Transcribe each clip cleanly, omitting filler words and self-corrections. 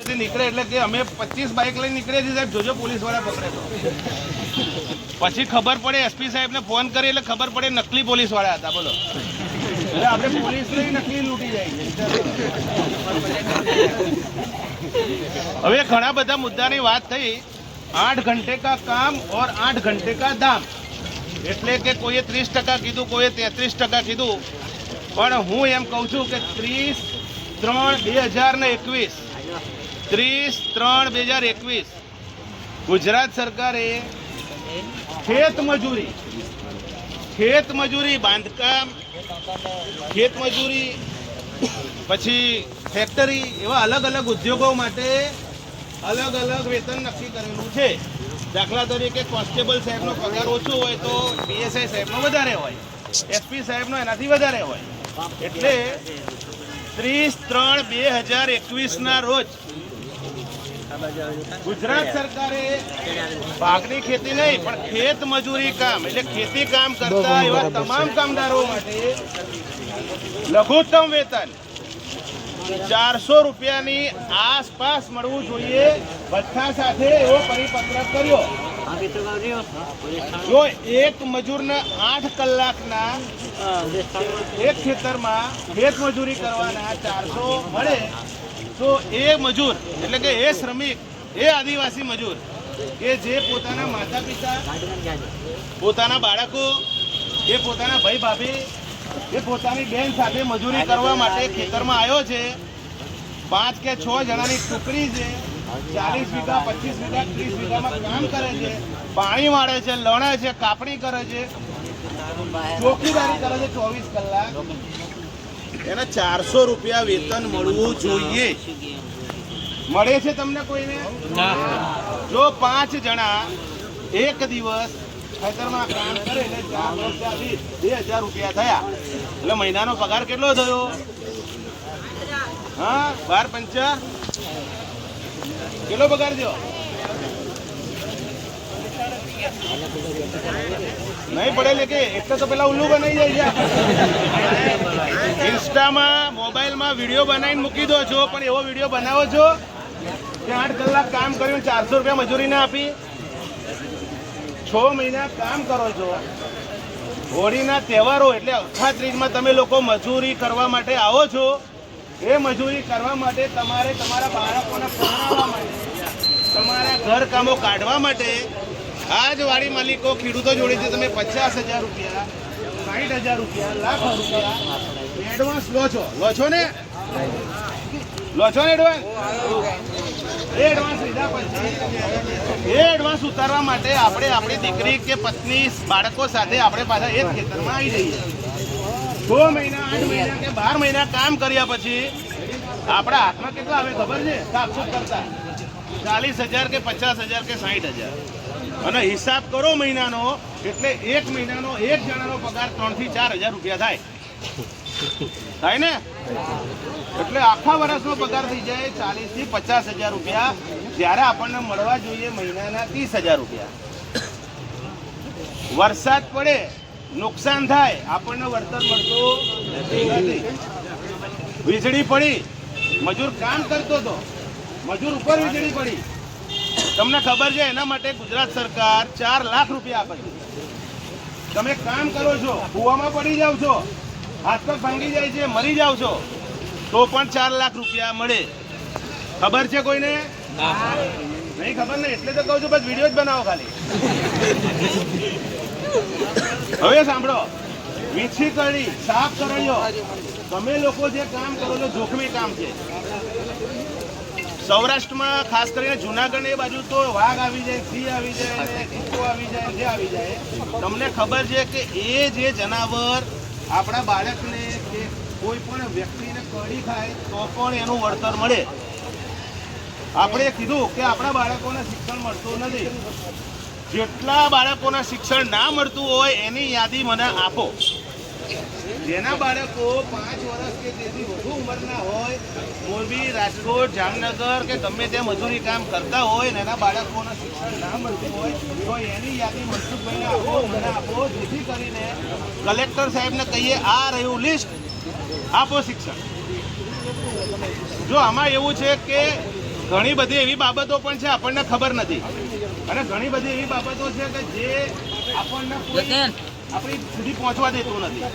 નીકળે એટલે કે અમે 25 બાઇક લઈને નીકળ્યા છીએ સાહેબ, જોજો પોલીસ વાળા પકડે તો. પછી ખબર પડે, એસપી સાહેબને ફોન કરી એટલે ખબર પડે નકલી પોલીસ વાળા હતા. બોલો, એટલે આપણે પોલીસ નહીં, નકલી લૂંટી જાય. હવે ઘણા બધા મુદ્દાની વાત થઈ. 8 ઘંटे का काम और 8 घंटे का दाम, એટલે કે કોઈએ 30% કીધું, કોઈએ 33% કીધું. પણ હું એમ કહું છું કે 30/3/2021 30/3/2021 ગુજરાત સરકારે ખેતમજૂરી, બાંધકામ, ખેતમજૂરી, પછી ફેક્ટરી, એવા અલગ અલગ ઉદ્યોગો માટે અલગ અલગ વેતન નક્કી કરેલું છે. દાખલા તરીકે કોન્સ્ટેબલ સાહેબનો પગાર ઓછો હોય તો પીએસઆઈ સાહેબનો વધારે હોય, એસપી સાહેબનો એનાથી વધારે હોય. એટલે 30/3/2021 રોજ ગુજરાત સરકારે ભાગની ખેતી નહીં પણ ખેત મજૂરી કામ એટલે ખેતી કામ કરતા એવા તમામ કામદારો માટે લઘુત્તમ વેતન 400 રૂપિયાની આસપાસ મળવું જોઈએ ભથ્થા સાથે એવો પરિપત્ર કર્યો. જો એક મજૂરના 8 કલાકના એક ખેતરમાં ખેત મજૂરી કરવાના 400 મળે તો એ મજૂર એટલે કે એ શ્રમિક, એ આદિવાસી મજૂર કે જે પોતાના માતા પિતા, પોતાના બાળકો, એ પોતાના ભાઈ ભાભી, એ પોતાની બેન સાથે મજૂરી કરવા માટે ખેતરમાં આવ્યો છે. 5 કે 6 જણાની ટુકડી છે. 40 વીઘા, 25 વીઘા, 30 વીઘામાં કામ કરે છે, પાણી વાળે છે, લણે છે, કાપણી કરે છે, ચોકીદારી કરે છે 24 કલાક. એને 400 રૂપિયા વેતન મળવું જોઈએ. મળે છે તમને કોઈને? જો 5 જણા એક દિવસ ખેતરમાં કામ કરે એટલે 2000 રૂપિયા થયા. એટલે મહિનાનો પગાર કેટલો થયો? હા, 12 5 કેટલો પગાર થયો? નહીં પડે કે એટલે તો પેલા ઉલ્લુ બનાવી જાય. ઇન્સ્ટામાં, મોબાઈલમાં વિડીયો બનાવીને મૂકી દો છો, પણ એવો વિડીયો બનાવો છો કે 8 કલાક કામ કર્યું 400 રૂપિયા મજૂરી ના આપી. 6 મહિના કામ કરો છો. હોળીના તહેવારો એટલે અખાત્રીજમાં તમે લોકો મજૂરી કરવા માટે આવો છો. એ મજૂરી કરવા માટે તમારે તમારા બાળકોને ભણાવવા માટે, તમારા ઘર કામો કાઢવા માટે આ જ વાડી માલિકો, ખેડૂતો જોડેથી તમે 50,000 રૂપિયા, 60,000 રૂપિયા, લાખ રૂપિયા એડવાન્સ લો છો ને? એડવાન્સ? એ એડવાન્સ લીધા પછી એ એડવાન્સ ઉતારવા માટે આપણે આપણી દીકરી કે પત્ની, બાળકો સાથે આપણે પાછા એ જ ખેતરમાં આવી જઈએ. 6 મહિના, 8 મહિના કે 12 મહિના કામ કર્યા પછી આપણા હાથમાં કેટલા આવે ખબર છે? સાફસૂફ કરતા 40,000 કે 50,000 કે 60,000. અને હિસાબ કરો મહિનાનો, એટલે એક મહિનાનો એક જણાનો પગાર 3 થી 4,000 રૂપિયા થાય ને? એટલે આખા વર્ષનો પગાર થઈ જાય 40 થી 50,000 રૂપિયા, જ્યારે આપણને મળવા જોઈએ મહિનાના 30,000 રૂપિયા. વરસાદ પડે, નુકસાન થાય, આપણને વળતર મળતું નથી. વીજળી પડી, મજૂર કામ કરતો હતો, મજૂર ઉપર વીજળી પડી, તમને ખબર છે? એના માટે ગુજરાત સરકાર 4 લાખ રૂપિયા આપે છે. તમે કામ કરો છો, કૂવામાં પડી જાવ છો, હાથ પગ ભાંગી જાય છે, મરી જાવ છો, તો પણ 4 લાખ રૂપિયા મળે. ખબર છે કોઈને? નહીં ખબર ને, એટલે તો કહું છું બસ વિડીયો જ બનાવો ખાલી. હવે સાંભળો, વીછી કરી, સાફ કરણીઓ, તમે લોકો જે કામ કરો છો જોખમી કામ છે. સૌરાષ્ટ્રમાં ખાસ કરીને જુનાગઢ એ બાજુ તો વાઘ આવી જાય, સિંહ આવી જાય, ચીતો આવી જાય, જે આવી જાય. તમને ખબર છે કે એ જે જનાવર આપણા બાળકને કે કોઈ પણ વ્યક્તિને કડી ખાય તો પણ એનું વળતર મળે. આપણે કીધું કે આપણા બાળકોને શિક્ષણ મળતું નથી. જેટલા બાળકોને શિક્ષણ ના મળતું હોય એની યાદી મને આપો. જેના બાળકો 5 વર્ષ કે તેથી વધુ ઉંમરના હોય, મોરબી, રાજકોટ, જામનગર કે ગમે ત્યાં મજૂરી કામ કરતા હોય ને એના બાળકોને શિક્ષણ ના મળતું હોય તો એની યાદી મનસુખભાઈને આપો, મને આપો, જેથી કરીને કલેક્ટર સાહેબને કહીએ આ રહ્યું લિસ્ટ, આપો શિક્ષણ. જો આમાં એવું છે કે ઘણી બધી એવી બાબતો પણ છે આપણને ખબર નથી, અને ઘણી બધી એવી બાબતો છે કે જે આપણને આપણી સુધી પહોંચવા દેતું નથી.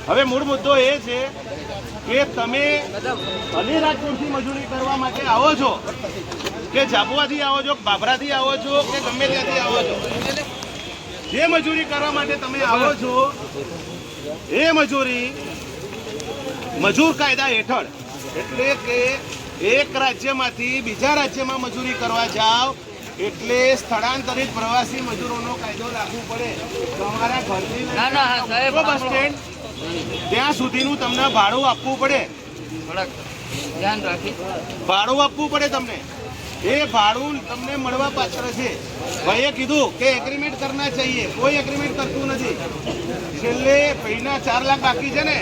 હવે મૂળ મુદ્દો એ છે કે તમે અલીરાજપુરથી મજૂરી કરવા માટે આવો છો કે ઝાબુઆથી આવો છો, બાબરાથી આવો છો કે ગમે ત્યાંથી આવો છો, જે મજૂરી કરવા માટે તમે આવો છો એ મજૂરી મજૂર કાયદા હેઠળ, એટલે કે એક રાજ્યમાંથી બીજા રાજ્યમાં મજૂરી કરવા જાઓ એટલે સ્થળાંતરિત પ્રવાસી મજૂરોનો કાયદો લાગુ પડે. તમારા ઘરથી બસ સ્ટેન્ડ ત્યાં સુધીનું તમને ભાડું આપવું પડે, ભાડું આપવું પડે તમને. એ ભાડું તમને મળવા પાત્ર છે. ભાઈએ કીધું કે એગ્રીમેન્ટ કરના ચાહીએ, કોઈ એગ્રીમેન્ટ કરતું નથી. છેલ્લે પહેલા 4 લાખ બાકી છે ને,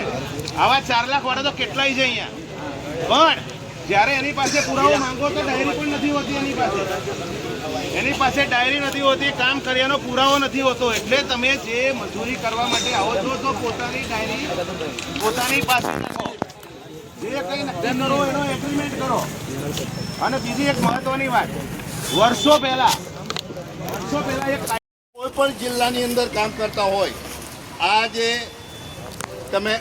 આવા 4 લાખ વાળા તો કેટલાય છે અહીંયા, પણ જ્યારે એની પાસે પુરાવો માંગો તો ડાયરી પણ નથી હોતી એની પાસે ડાયરી નથી હોતી, કામ કર્યાનો પુરાવો નથી હોતો. એટલે તમે જે મજૂરી કરવા માટે આવો છો તો પોતાની ડાયરી પોતાની પાસે રાખો, જે કંઈ નક્કી કરો એનો એગ્રીમેન્ટ કરો. અને બીજી એક મહત્વની વાત, વર્ષો પહેલા એક કોઈ પણ જિલ્લાની અંદર કામ કરતા હોય, આ જે તમે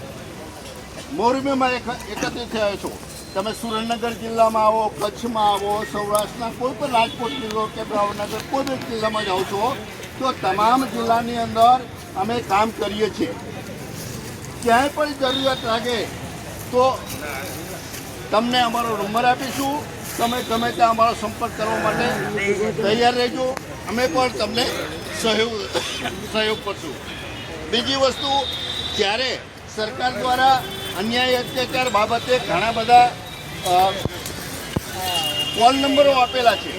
મોરબીમાં એકત્રિત થયા છો, તમે સુરેન્દ્રનગર જિલ્લામાં આવો, કચ્છમાં આવો, સૌરાષ્ટ્રના કોઈ પણ રાજકોટ જિલ્લો કે ભાવનગર કોઈ પણ જિલ્લામાં જાઓ છો તો તમામ જિલ્લાની અંદર અમે કામ કરીએ છીએ. ક્યાંય પણ જરૂરિયાત લાગે તો તમને અમારો નંબર આપીશું, તમે ગમે ત્યાં અમારો સંપર્ક કરવા માટે તૈયાર રહેજો, અમે પણ તમને સહયોગ કરશું. બીજી વસ્તુ, જ્યારે સરકાર દ્વારા અન્યાય અત્યાચાર બાબતે ઘણા બધા કોલ નંબરો આપેલા છે.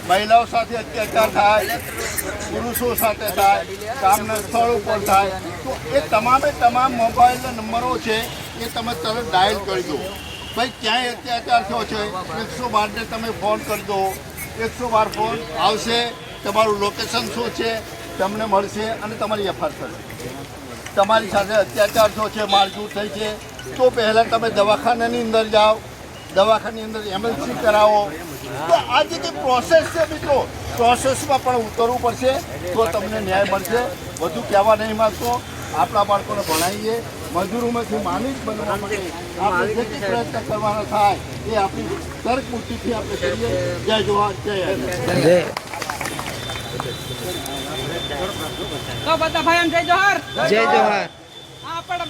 મહિલાઓ સાથે અત્યાચાર થાય, પુરુષો સાથે થાય, કામના સ્થળ ઉપર થાય, તો એ તમામે તમામ મોબાઈલના નંબરો છે એ તમે તરત ડાયલ કરી દો. ભાઈ ક્યાંય અત્યાચાર થયો છે 112ને તમે ફોન કરી દો, 112 ફોન આવશે, તમારું લોકેશન શું છે તમને મળશે અને તમારી એફઆઈઆર થશે. તમારી સાથે અત્યાચાર થયો છે, મારઝૂડ થઈ છે, તો પહેલાં તમે દવાખાનાની અંદર જાઓ, દવાખાનાની અંદર એમએલસી કરાવો. તો આ જે પ્રોસેસ છે મિત્રો, પ્રોસેસમાં પણ ઉતરવું પડશે તો તમને ન્યાય મળશે. વધુ કહેવા નહીં માગતો, આપણા બાળકોને ભણાવીએ, મજૂરોમાંથી માલિક બનવા માટે આપણે જે કંઈ પ્રયત્ન કરવાનો થાય એ આપણી તર્ક બુદ્ધિથી આપણે કરીએ. જય જોહાર, જય તો બધા ભાઈ એમ જય જોહાર, જય જોહાર. આપણે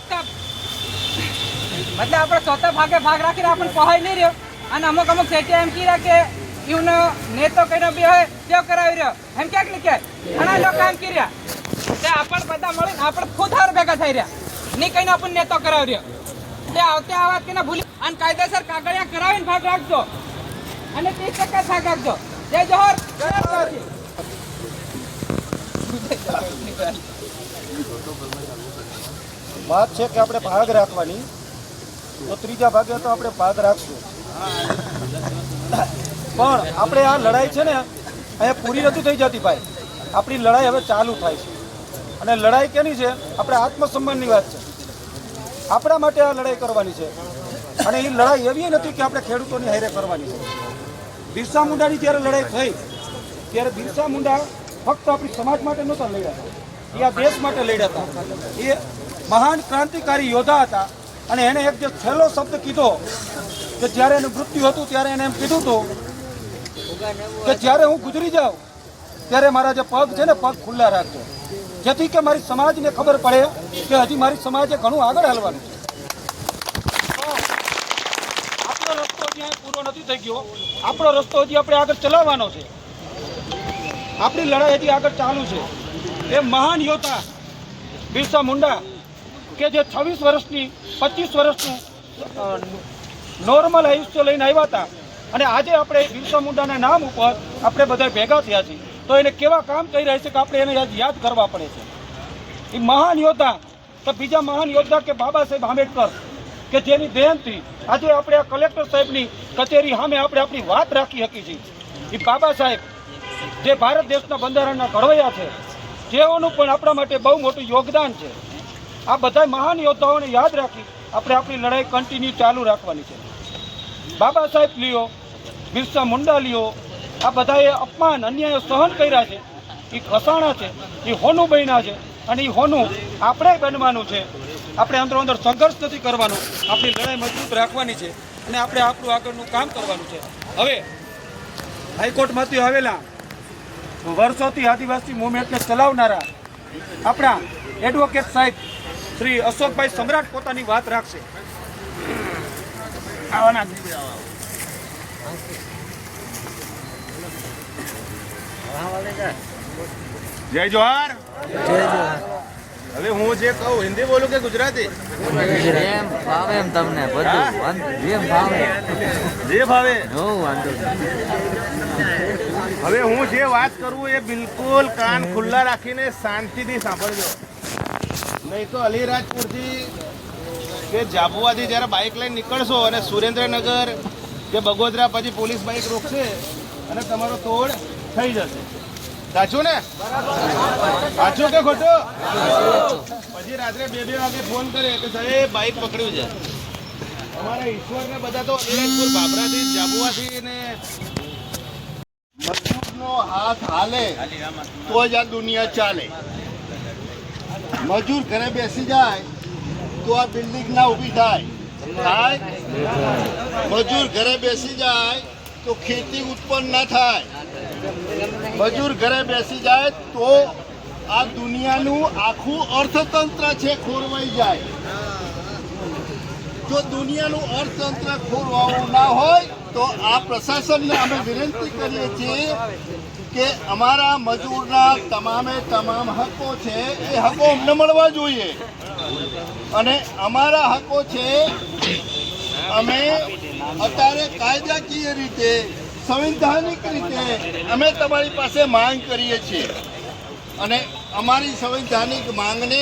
મતલબ આપણે ચોથા ભાગે ભાગ રાખીને આપણે પહોંચી નહીં રહ્યો, અને અમુક સેટી એમ કીધા કે એનો નેતો કઈ બી હોય તે કરાવી રહ્યો એમ ક્યાંક ને ક્યાંક ઘણા લોકો એમ કી રહ્યા તે આપણે બધા મળીને આપણે ખુદ હાર ભેગા થઈ રહ્યા, નહીં કઈને આપણને નેતો કરાવી રહ્યો. તે આવતે આ વાત કે ભૂલી અને કાયદેસર કાગળિયા કરાવીને ભાગ રાખજો અને 30% ભાગ રાખજો. જય જોહાર. વાત છે કે આપણે ભાગ રાખવાની, તો ત્રીજા ભાગે તો આપણે ભાગ રાખશું, પણ આપણે આ લડાઈ છે ને અહીંયા પૂરી નથી થઈ જતી ભાઈ. આપણી લડાઈ હવે ચાલુ થાય છે, અને લડાઈ કેની છે? આપણે આત્મસન્માનની વાત છે. આપણા માટે આ લડાઈ કરવાની છે, અને એ લડાઈ એવી નથી કે આપણે ખેડૂતોની હારે કરવાની છે. બિરસા મુંડાની જ્યારે લડાઈ થઈ ત્યારે બિરસા મુંડા ફક્ત આપણી સમાજ માટે નહોતા લડ્યા, એ આ દેશ માટે લડ્યા હતા. એ મહાન ક્રાંતિકારી યોદ્ધા હતા, અને એને એક જે છેલ્લો શબ્દ કીધો કે જ્યારે એનું મૃત્યુ હતું ત્યારે એને એમ કીધું હતું કે જ્યારે હું ગુજરી જાઉં ત્યારે મારા જે પગ છે ને પગ ખુલ્લા રાખજો, જેથી કે મારી સમાજને ખબર પડે કે હજી મારી સમાજે ઘણું આગળ હાલવાનું છે. આપણો રસ્તો હજી પૂરો નથી થઈ ગયો, આપણો રસ્તો હજી આપણે આગળ ચલાવવાનો છે, આપણી લડાઈ હજી આગળ ચાલુ છે. એ મહાન યોદ્ધા બિરસા મુંડા કે જે 26 વર્ષની 25 વર્ષનું નોર્મલ આયુષ્ય લઈને આવ્યા હતા, અને આજે આપણે બિરસા મુંડાના નામ ઉપર આપણે બધા ભેગા થયા છીએ, તો એને કેવા કામ કરી રહ્યા છે કે આપણે એને યાદ કરવા પડે છે. એ મહાન યોદ્ધા તો બીજા મહાન યોદ્ધા કે બાબા સાહેબ આંબેડકર કે જેની દેનથી આજે આપણે આ કલેક્ટર સાહેબની કચેરી સામે આપણે આપણી વાત રાખી શકી છીએ. એ બાબા સાહેબ જે ભારત દેશના બંધારણના ઘડવૈયા છે, જેઓનું પણ આપણા માટે બહુ મોટું યોગદાન છે. આ બધા મહાન યોદ્ધાઓને યાદ રાખી આપણે આપણી લડાઈ કન્ટિન્યુ ચાલુ રાખવાની છે. બાબા સાહેબ લ્યો બિરસા મુંડાલીઓ આ બધાએ અપમાન અન્યાય સહન કર્યા છે, એ ખસાણા છે, એ હોનું બન્યા છે અને એ હોનું આપણે બનવાનું છે. આપણે અંદરો અંદર સંઘર્ષ નથી કરવાનો, આપણી લડાઈ મજબૂત રાખવાની છે અને આપણે આપણું આગળનું કામ કરવાનું છે. હવે હાઈકોર્ટમાંથી આવેલા વર્ષોથી આદિવાસી મુવમેન્ટને ચલાવનારા આપણા એડવોકેટ સાહેબ શ્રી અશોકભાઈ સમ્રાટ પોતાની વાત રાખશે. જય જોહાર. હવે હું જે કહું હિન્દી બોલું કે ગુજરાતી? જેમ ભાવે એમ તમને બધું જેમ ભાવે જે ભાવે. નો વાંધો હવે હું જે વાત કરું એ બિલકુલ કાન ખુલ્લા રાખીને શાંતિથી સાંભળજો. નહીં તો અલીરાજપુરથી કે જાબુઆથી જ્યારે બાઇક લઈને નીકળશો અને સુરેન્દ્રનગર કે બગોદરા પછી પોલીસ બાઇક રોકશે અને તમારો તોડ થઈ જશે. સાચું ને? સાચું કે ખોટું? પછી રાત્રે 2-2 વાગે ફોન કરે કે સાહેબ બાઇક પકડ્યું છે. અમારા ઈશ્વરને બધા તો અલીરાજપુર બાબરાથી જાબુઆથી ને મજૂરનો હાથ હાલે તો જ આ દુનિયા ચાલે. મજૂર ઘરે બેસી જાય તો આ બિલ્ડિંગ ના ઊભી થાય. મજૂર ઘરે બેસી જાય તો ખેતી ઉત્પન્ન ના થાય. મજૂર ઘરે બેસી જાય તો આ દુનિયાનું આખું અર્થતંત્ર છે ખોરવાઈ જાય. જો દુનિયાનું અર્થતંત્ર ખોરવાવું ના હોય તો આ પ્રશાસનને અમે વિનંતી કરીએ છીએ કે અમારા મજૂરના તમામ હકો છે એ હકો અમને મળવા જોઈએ અને અમારા હકો છે અમે અત્યારે કાયદાકીય રીતે સંવૈધાનિક રીતે અમે તમારી પાસે માંગ કરીએ છીએ અને અમારી સંવૈધાનિક માંગને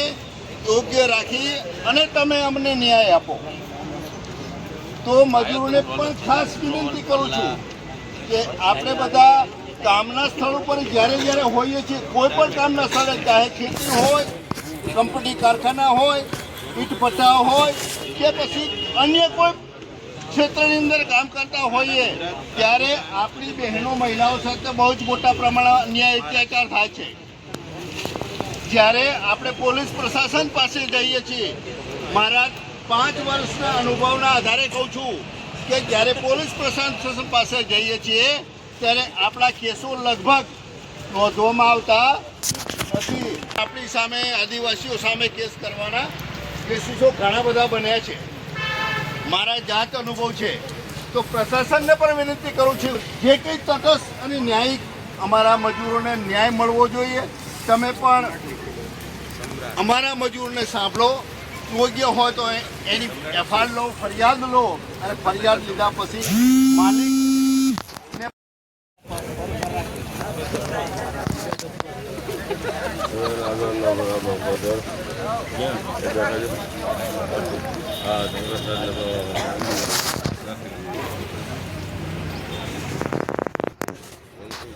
યોગ્ય રાખી અને તમે અમને ન્યાય આપો. તો મજૂરોને પણ ખાસ વિનંતી કરું છું કે આપણે બધા કામના સ્થળ ઉપર જ્યારે હોઈએ છીએ, કોઈ પણ કામના સ્થળે, ચાહે ખેતી હોય, કંપની કારખાના હોય, ઈટ ભઠ્ઠા હોય કે પછી અન્ય કોઈ ક્ષેત્રની અંદર કામ કરતા હોઈએ ત્યારે આપણી બહેનો મહિલાઓ સાથે બહુ જ મોટા પ્રમાણમાં અન્યાય અત્યાચાર થાય છે. જ્યારે આપણે પોલીસ પ્રશાસન પાસે જઈએ છીએ, મારા 5 વર્ષના અનુભવના આધારે કહું છું કે જ્યારે પોલીસ પ્રશાસન પાસે જઈએ છીએ ત્યારે આપણા કેસો લગભગ નોંધવામાં આવતા નથી. આપણી સામે આદિવાસીઓ સામે કેસ કરવાના કેસીસો ઘણા બધા બન્યા છે, મારા જાત અનુભવ છે. તો પ્રશાસનને પણ વિનંતી કરું છું જે કંઈ તટસ્થ અને ન્યાયિક અમારા મજૂરોને ન્યાય મળવો જોઈએ. તમે પણ અમારા મજૂરને સાંભળો, યોગ્ય હોય તો એની એફઆઈઆર લો, ફરિયાદ લો અને ફરિયાદ લીધા પછી માલિક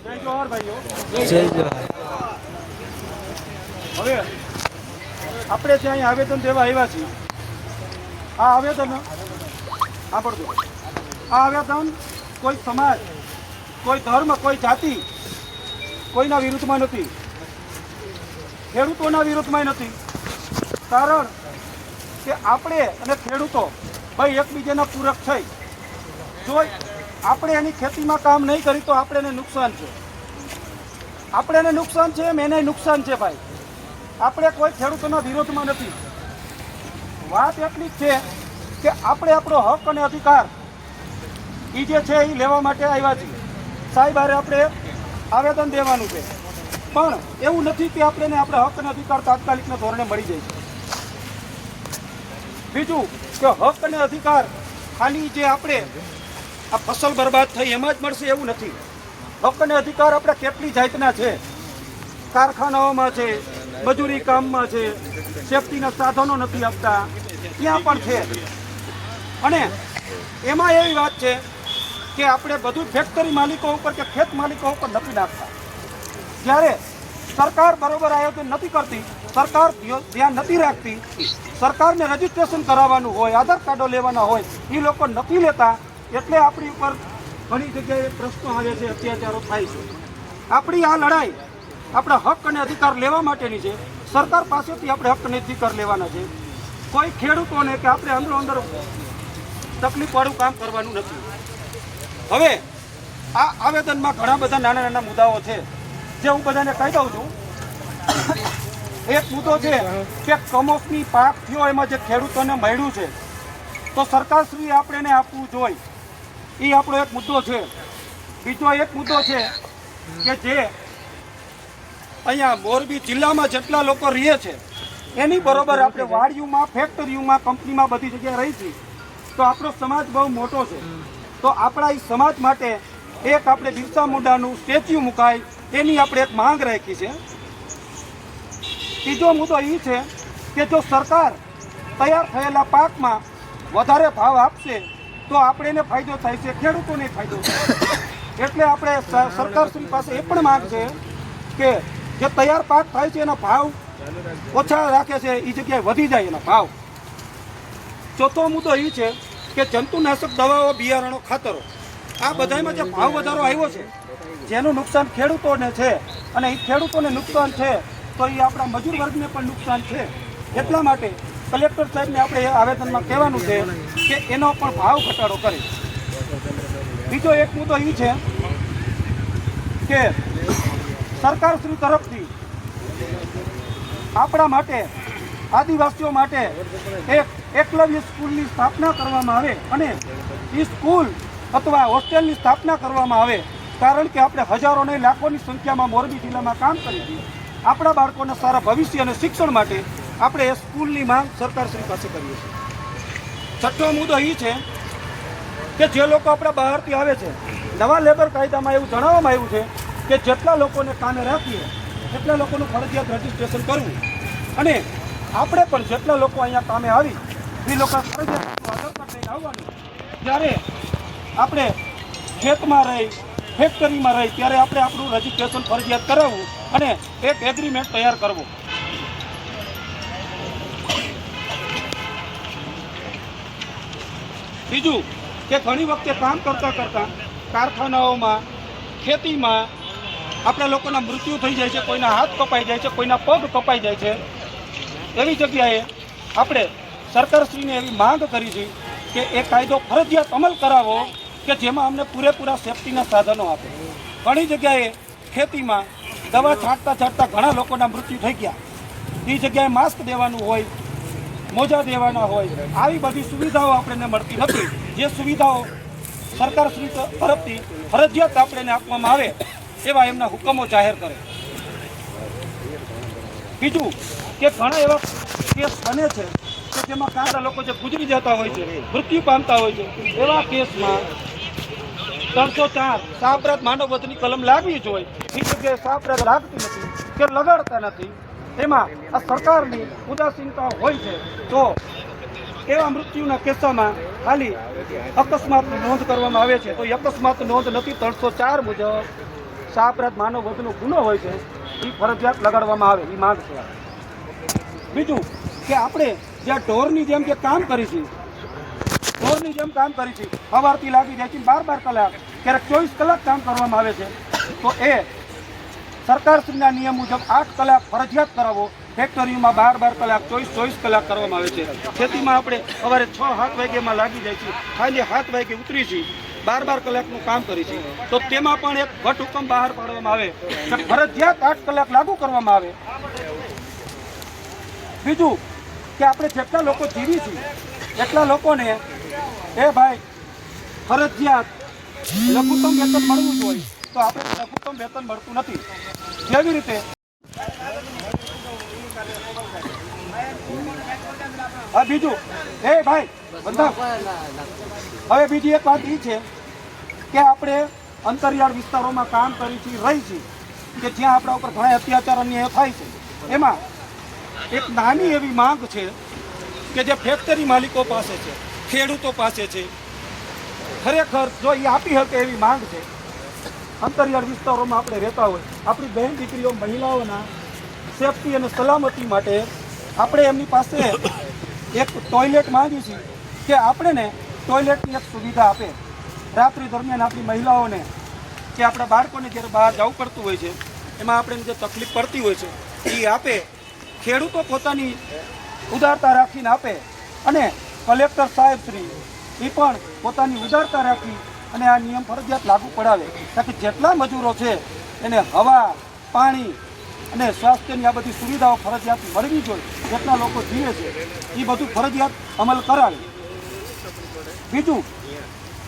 જય જોહાર ભાઈઓ. જય જોહાર. હવે આપણે ત્યાં આવેદન દેવા આવ્યા છીએ. આ આવેદન સાંભળજો. આ આવેદન કોઈ સમાજ, કોઈ ધર્મ, કોઈ જાતિ, કોઈના વિરુદ્ધમાં નથી, ખેડૂતોના વિરુદ્ધમાં નથી. કારણ કે આપણે અને ખેડૂતો ભાઈ એકબીજાના પૂરક થઈ. જો આપણે એની ખેતીમાં કામ નહીં કરી તો આપણે એને નુકસાન છે. આપણે એને નુકસાન છે એમ એને નુકસાન છે ભાઈ. આપણે કોઈ ખેડૂતોના વિરોધમાં નથી. વાત એટલી જ છે કે આપણે આપણો હક અને અધિકાર એ જે છે એ લેવા માટે આવ્યા છીએ. સાહેબ હારે આપણે આવેદન દેવાનું છે, પણ એવું નથી કે આપણે હક અને અધિકાર તાત્કાલિકના ધોરણે મળી જાય છે. બીજું કે હક અને અધિકાર ખાલી જે આપણે આ ફસલ બરબાદ થઈ એમાં જ મળશે એવું નથી. હક અને અધિકાર આપણે કેટલી જાતના છે, કારખાનાઓમાં છે, મજૂરી કામમાં છે, સેફટીના સાધનો નથી આપતા ત્યાં પણ છે. અને એમાં એવી વાત છે કે આપણે બધું ફેક્ટરી માલિકો ઉપર કે ખેત માલિકો ઉપર નથી નાખતા. જ્યારે સરકાર બરોબર આયોજન નથી કરતી, સરકાર ધ્યાન નથી રાખતી, સરકારને રજીસ્ટ્રેશન કરાવવાનું હોય, આધાર કાર્ડો લેવાના હોય, એ લોકો નથી લેતા, એટલે આપણી ઉપર ઘણી જગ્યાએ પ્રશ્નો આવે છે, અત્યાચારો થાય છે. આપણી આ લડાઈ આપણા હક અને અધિકાર લેવા માટેની છે. સરકાર પાસેથી આપણે હક અને અધિકાર લેવાના છે. કોઈ ખેડૂતોને કે આપણે અંદરો અંદર તકલીફવાળું કામ કરવાનું નથી. હવે આ આવેદનમાં ઘણા બધા નાના નાના મુદ્દાઓ છે જે હું બધાને કહી દઉં છું. એક મુદ્દો છે કે કમોસમી પાક થયો એમાં જે ખેડૂતોને મળ્યું છે તો સરકારશ્રીએ આપણે એને આપવું જોઈએ, એ આપણો એક મુદ્દો છે. બીજો એક મુદ્દો છે કે જે અહીંયા મોરબી જિલ્લામાં જેટલા લોકો રહે છે એની બરોબર આપણે વાડીઓમાં, ફેક્ટરીઓમાં, કંપનીમાં બધી જગ્યાએ રહી છીએ તો આપણો સમાજ બહુ મોટો છે. તો આપણા એ સમાજ માટે એક આપણે બિરસા મુંડાનું સ્ટેચ્યુ મુકાય એની આપણે એક માંગ રાખી છે. ત્રીજો મુદ્દો એ છે કે જો સરકાર તૈયાર થયેલા પાકમાં વધારે ભાવ આપશે તો આપણે એને ફાયદો થાય છે, ખેડૂતોને ફાયદો થાય. એટલે આપણે સરકારશ્રી પાસે એ પણ માંગ છે કે જે તૈયાર પાક થાય છે એના ભાવ ઓછા રાખે છે એ જગ્યાએ વધી જાય એના ભાવ. ચોથો મુદ્દો એ છે કે જંતુનાશક દવાઓ, બિયારણો, ખાતરો આ બધામાં જે ભાવ વધારો આવ્યો છે જેનું નુકસાન ખેડૂતોને છે અને એ ખેડૂતોને નુકસાન છે તો એ આપણા મજૂર વર્ગને પણ નુકસાન છે. એટલા માટે કલેક્ટર સાહેબને આપણે એ આવેદનમાં કહેવાનું છે કે એનો પણ ભાવ ઘટાડો કરે. બીજો એક મુદ્દો એ છે કે સરકારશ્રી તરફથી આપણા માટે, આદિવાસીઓ માટે એક એકલવ્ય સ્કૂલની સ્થાપના કરવામાં આવે અને એ સ્કૂલ અથવા હોસ્ટેલની સ્થાપના કરવામાં આવે. કારણ કે આપણે હજારો નહીં લાખોની સંખ્યામાં મોરબી જિલ્લામાં કામ કરી છીએ. આપણા બાળકોના સારા ભવિષ્ય અને શિક્ષણ માટે આપણે એ સ્કૂલની માંગ સરકારશ્રી પાસે કરીએ છીએ. છઠ્ઠો મુદ્દો એ છે કે જે લોકો આપણા બહારથી આવે છે, નવા લેબર કાયદામાં એવું જણાવવામાં આવ્યું છે કે જેટલા લોકોને કામે રાખીએ એટલા લોકોનું ફરજિયાત રજીસ્ટ્રેશન કરવું અને આપણે પણ જેટલા લોકો અહીંયા કામે આવી એ લોકો ફરજિયાત આધાર કાર્ડ લઈને આવવાનું. જ્યારે આપણે ખેતમાં રહી, ફેક્ટરીમાં રહી ત્યારે આપણે આપણું રજીસ્ટ્રેશન ફરજિયાત કરાવવું અને એક એગ્રીમેન્ટ તૈયાર કરવો. બીજું કે ઘણી વખતે કામ કરતાં કરતાં કારખાનાઓમાં, ખેતીમાં આપણા લોકોના મૃત્યુ થઈ જાય છે, કોઈના હાથ કપાઈ જાય છે, કોઈના પગ કપાઈ જાય છે. એવી જગ્યાએ આપણે સરકારશ્રીને એવી માંગ કરી છે કે એ કાયદો ફરજિયાત અમલ કરાવો કે જેમાં અમને પૂરેપૂરા સેફટીના સાધનો આપે. ઘણી જગ્યાએ ખેતીમાં દવા છાંટતા ઘણા લોકોના મૃત્યુ થઈ ગયા. એ જગ્યાએ માસ્ક દેવાનું હોય, મોજા દેવાના હોય, આવી બધી સુવિધાઓ આપણને મળતી નથી. જે સુવિધાઓ સરકારશ્રી તરફથી ફરજિયાત આપણને આપવામાં આવે એવા એમના હુકમો જાહેર કરે. બીજું કે ઘણા એવા કેસ બને છે કે જેમાં કાંડા લોકો જે ગુજરી જતા હોય છે, મૃત્યુ પામતા હોય છે, એવા કેસમાં 304 શાહપ્રત માનવ વધની કલમ લાગવી જોઈએ. એ જગ્યાએ શાહપ્રત લાગતી નથી કે લગાડતા નથી. એમાં આ સરકારની ઉદાસીનતા હોય છે. તો એવા મૃત્યુના કિસ્સામાં ખાલી અકસ્માતની નોંધ કરવામાં આવે છે. તો એ અકસ્માત નોંધ નથી, 304 મુજબ શાહપ્રત માનવ વધનો ગુનો હોય છે, એ ફરજિયાત લગાડવામાં આવે. એ માંગ છે. બીજું કે આપણે જ્યાં ઢોરની જેમ કે કામ કરી છે, સવારથી લાગી જાય છે 12 કલાક, ક્યારેક 24 કલાક કામ કરવામાં આવે છે. તો એ સરકારશ્રીના નિયમ મુજબ 8 કલાક ફરજિયાત કરાવો. ફેક્ટરીઓમાં 12 કલાક, 24 કલાક કરવામાં આવે છે. ખેતીમાં આપણે સવારે 6-7 વાગ્યામાં લાગી જાય છે, સાંજે 7 વાગે ઉતરી છે, 12 કલાકનું કામ કરી છે. તો તેમાં પણ એક વટ હુકમ બહાર પાડવામાં આવે કે ફરજિયાત 8 કલાક લાગુ કરવામાં આવે. બીજું કે આપણે જેટલા લોકો જીવી છીએ એટલા લોકોને એ ભાઈ ફરજિયાત લઘુત્તમ વેતન મળવું જોઈએ. તો આપણે લઘુત્તમ વેતન મળતું નથી. જેવી રીતે બીજું ભાઈ બધા હવે બીજી એક વાત એ છે કે આપણે અંતરિયાળ વિસ્તારોમાં કામ કરી છીએ, રહી છીએ કે જ્યાં આપણા ઉપર ઘણા અત્યાચાર અન્યાય થાય છે. એમાં એક નાની એવી માંગ છે કે જે ફેક્ટરી માલિકો પાસે છે, ખેડૂતો પાસે છે, ખરેખર જો એ આપી શકે એવી માંગ છે. અંતરિયાળ વિસ્તારોમાં આપણે રહેતા હોય, આપણી બહેન દીકરીઓ, મહિલાઓના સેફટી અને સલામતી માટે આપણે એમની પાસે એક ટોયલેટ માંગી છીએ કે આપણે ટોયલેટની એક સુવિધા આપે. રાત્રિ દરમિયાન આપણી મહિલાઓને કે આપણા બાળકોને જ્યારે બહાર જવું પડતું હોય છે એમાં આપણે જે તકલીફ પડતી હોય છે એ આપે, ખેડૂતો પોતાની ઉદારતા રાખીને આપે અને કલેક્ટર સાહેબ શ્રી એ પણ પોતાની ઉદારતા રાખી અને આ નિયમ ફરજિયાત લાગુ પડાવે, તાકી જેટલા મજૂરો છે એને હવા, પાણી અને સ્વાસ્થ્યની આ બધી સુવિધાઓ ફરજિયાત મળવી જોઈએ. જેટલા લોકો જીવે છે એ બધું ફરજિયાત અમલ કરાવે. બીજું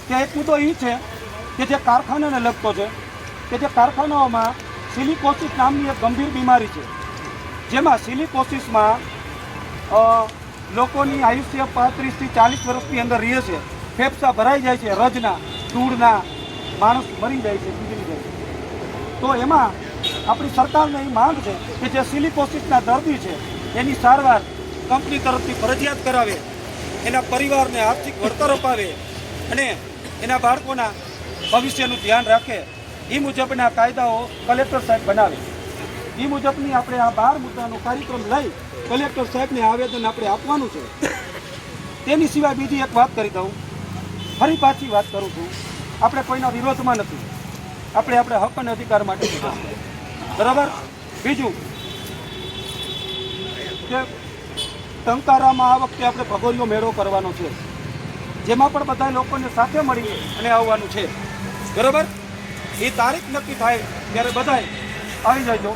કે એક મુદ્દો એ છે કે જે કારખાનાને લગતો છે કે જે કારખાનાઓમાં સિલિકોસિસ નામની એક ગંભીર બીમારી છે, જેમાં સિલિકોસિસમાં લોકોની આયુષ્ય 35 થી 40 વર્ષની અંદર રહે છે. ફેફસા ભરાઈ જાય છે, રજના ધૂળના માણસ મરી જાય છે, ગુજરી જાય છે. તો એમાં આપણી સરકારને એ માંગ છે કે જે સિલિકોસિસના દર્દી છે એની સારવાર કંપની તરફથી ફરજિયાત કરાવે, એના પરિવારને આર્થિક વળતર અપાવે અને એના બાળકોના ભવિષ્યનું ધ્યાન રાખે. એ મુજબના કાયદાઓ કલેક્ટર સાહેબ બનાવે. એ મુજબની આપણે આ 12 મુદ્દાનો કાર્યક્રમ લઈ કલેક્ટર સાહેબને આવેદન આપણે આપવાનું છે. તેની સિવાય બીજી એક વાત કરી દઉં, ફરી પાછી વાત કરું છું, આપણે કોઈના વિરોધમાં નથી, આપણે હક અને અધિકાર માટે કીધા છે. બરાબર. બીજું કે ટંકારામાં આ વખતે આપણે ભગોરિયો મેળો કરવાનો છે, જેમાં પણ બધા લોકોને સાથે મળી અને આવવાનું છે. બરાબર. એ તારીખ નક્કી થાય ત્યારે બધાય આવી જજો.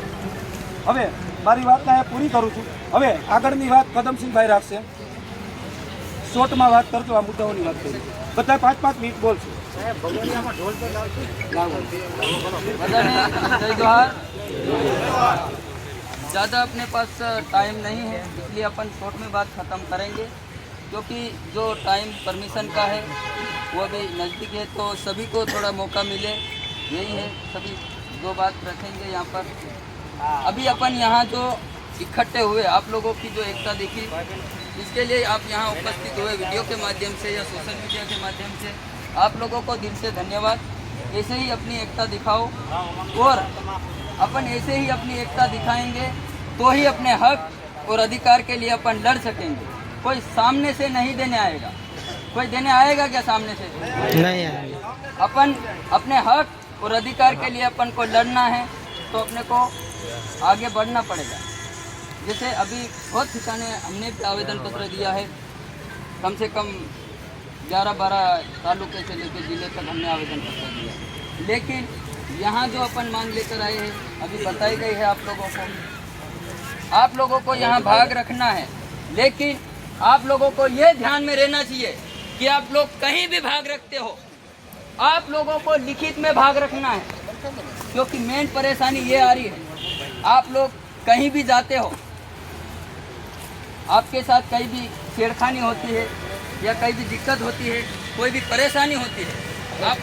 હવે મારી વાતને અહીંયા પૂરી કરું છું. હવે આગળની વાત પદમસિંહભાઈ રાખશે. શોર્ટમાં વાત કરજો, આ મુદ્દાઓની વાત કરી. બધા 5-5 મિનિટ બોલશે. ज़्यादा अपने पास टाइम नहीं है, इसलिए अपन शॉर्ट में बात ख़त्म करेंगे, क्योंकि जो टाइम परमिशन का है वो अभी नज़दीक है, तो सभी को थोड़ा मौका मिले, यही है. सभी दो बात रखेंगे यहाँ पर. अभी अपन यहाँ जो इकट्ठे हुए, आप लोगों की जो एकता दिखी, इसके लिए आप यहाँ उपस्थित हुए वीडियो के माध्यम से या सोशल मीडिया के माध्यम से, आप लोगों को दिल से धन्यवाद. ऐसे ही अपनी एकता दिखाओ और अपन ऐसे ही अपनी एकता दिखाएंगे तो ही अपने हक और अधिकार के लिए अपन लड़ सकेंगे. कोई सामने से नहीं देने आएगा. कोई देने आएगा क्या सामने से? नहीं आएगा. अपन अपने हक और अधिकार के लिए अपन को लड़ना है तो अपने को आगे बढ़ना पड़ेगा. जैसे अभी बहुत ठिकाने हमने भी आवेदन पत्र दिया है, कम से कम 11-12 तालुके से लेकर जिले तक हमने आवेदन पत्र दिया. लेकिन यहाँ जो अपन मांग लेकर आए हैं, अभी बताई गई है आप लोगों को यहाँ भाग रखना है. लेकिन आप लोगों को ये ध्यान में रहना चाहिए कि आप लोग कहीं भी भाग रखते हो, आप लोगों को लिखित में भाग रखना है. क्योंकि मेन परेशानी ये आ रही है, आप लोग कहीं भी जाते हो, आपके साथ कहीं भी छेड़खानी होती है या कहीं भी दिक्कत होती है, कोई भी परेशानी होती है, आप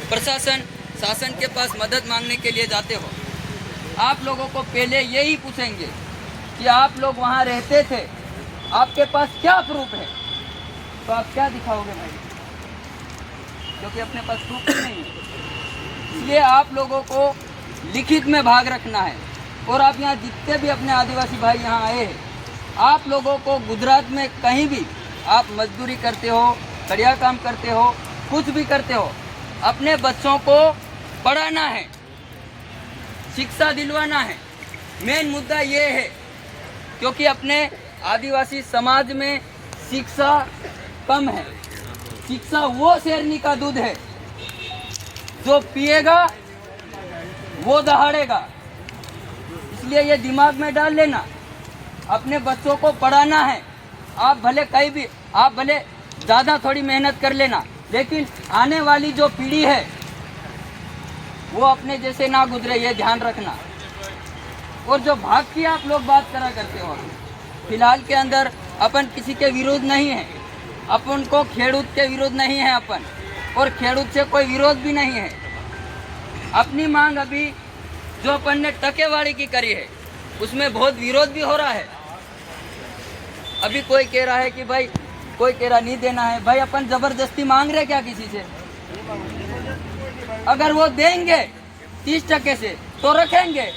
प्रशासन शासन के पास मदद मांगने के लिए जाते हो. आप लोगों को पहले यही पूछेंगे कि आप लोग वहाँ रहते थे, आपके पास क्या प्रूफ है, तो आप क्या दिखाओगे भाई, क्योंकि अपने पास प्रूफ नहीं है. इसलिए आप लोगों को लिखित में भाग रखना है. और आप यहाँ जितने भी अपने आदिवासी भाई यहाँ आए हैं, आप लोगों को गुजरात में कहीं भी आप मजदूरी करते हो, कड़िया काम करते हो, कुछ भी करते हो, अपने बच्चों को पढ़ाना है, शिक्षा दिलवाना है. मेन मुद्दा ये है, क्योंकि अपने आदिवासी समाज में शिक्षा कम है. शिक्षा वो शेरनी का दूध है, जो पिएगा वो दहाड़ेगा. इसलिए ये दिमाग में डाल लेना, अपने बच्चों को पढ़ाना है. आप भले कहीं भी, आप भले ज़्यादा थोड़ी मेहनत कर लेना, लेकिन आने वाली जो पीढ़ी है वो अपने जैसे ना गुजरे, ये ध्यान रखना. और जो भाग की आप लोग बात करा करते हो, फिलहाल के अंदर अपन किसी के विरोध नहीं है, अपन को खेडूत के विरोध नहीं है अपन, और खेडूत से कोई विरोध भी नहीं है. अपनी मांग अभी जो अपन ने टकेवारी की करी है, उसमें बहुत विरोध भी हो रहा है. अभी कोई कह रहा है कि भाई, कोई कह रहा नहीं देना है. भाई अपन जबरदस्ती मांग रहे क्या किसी से? अगर वो देंगे 30% से तो रखेंगे.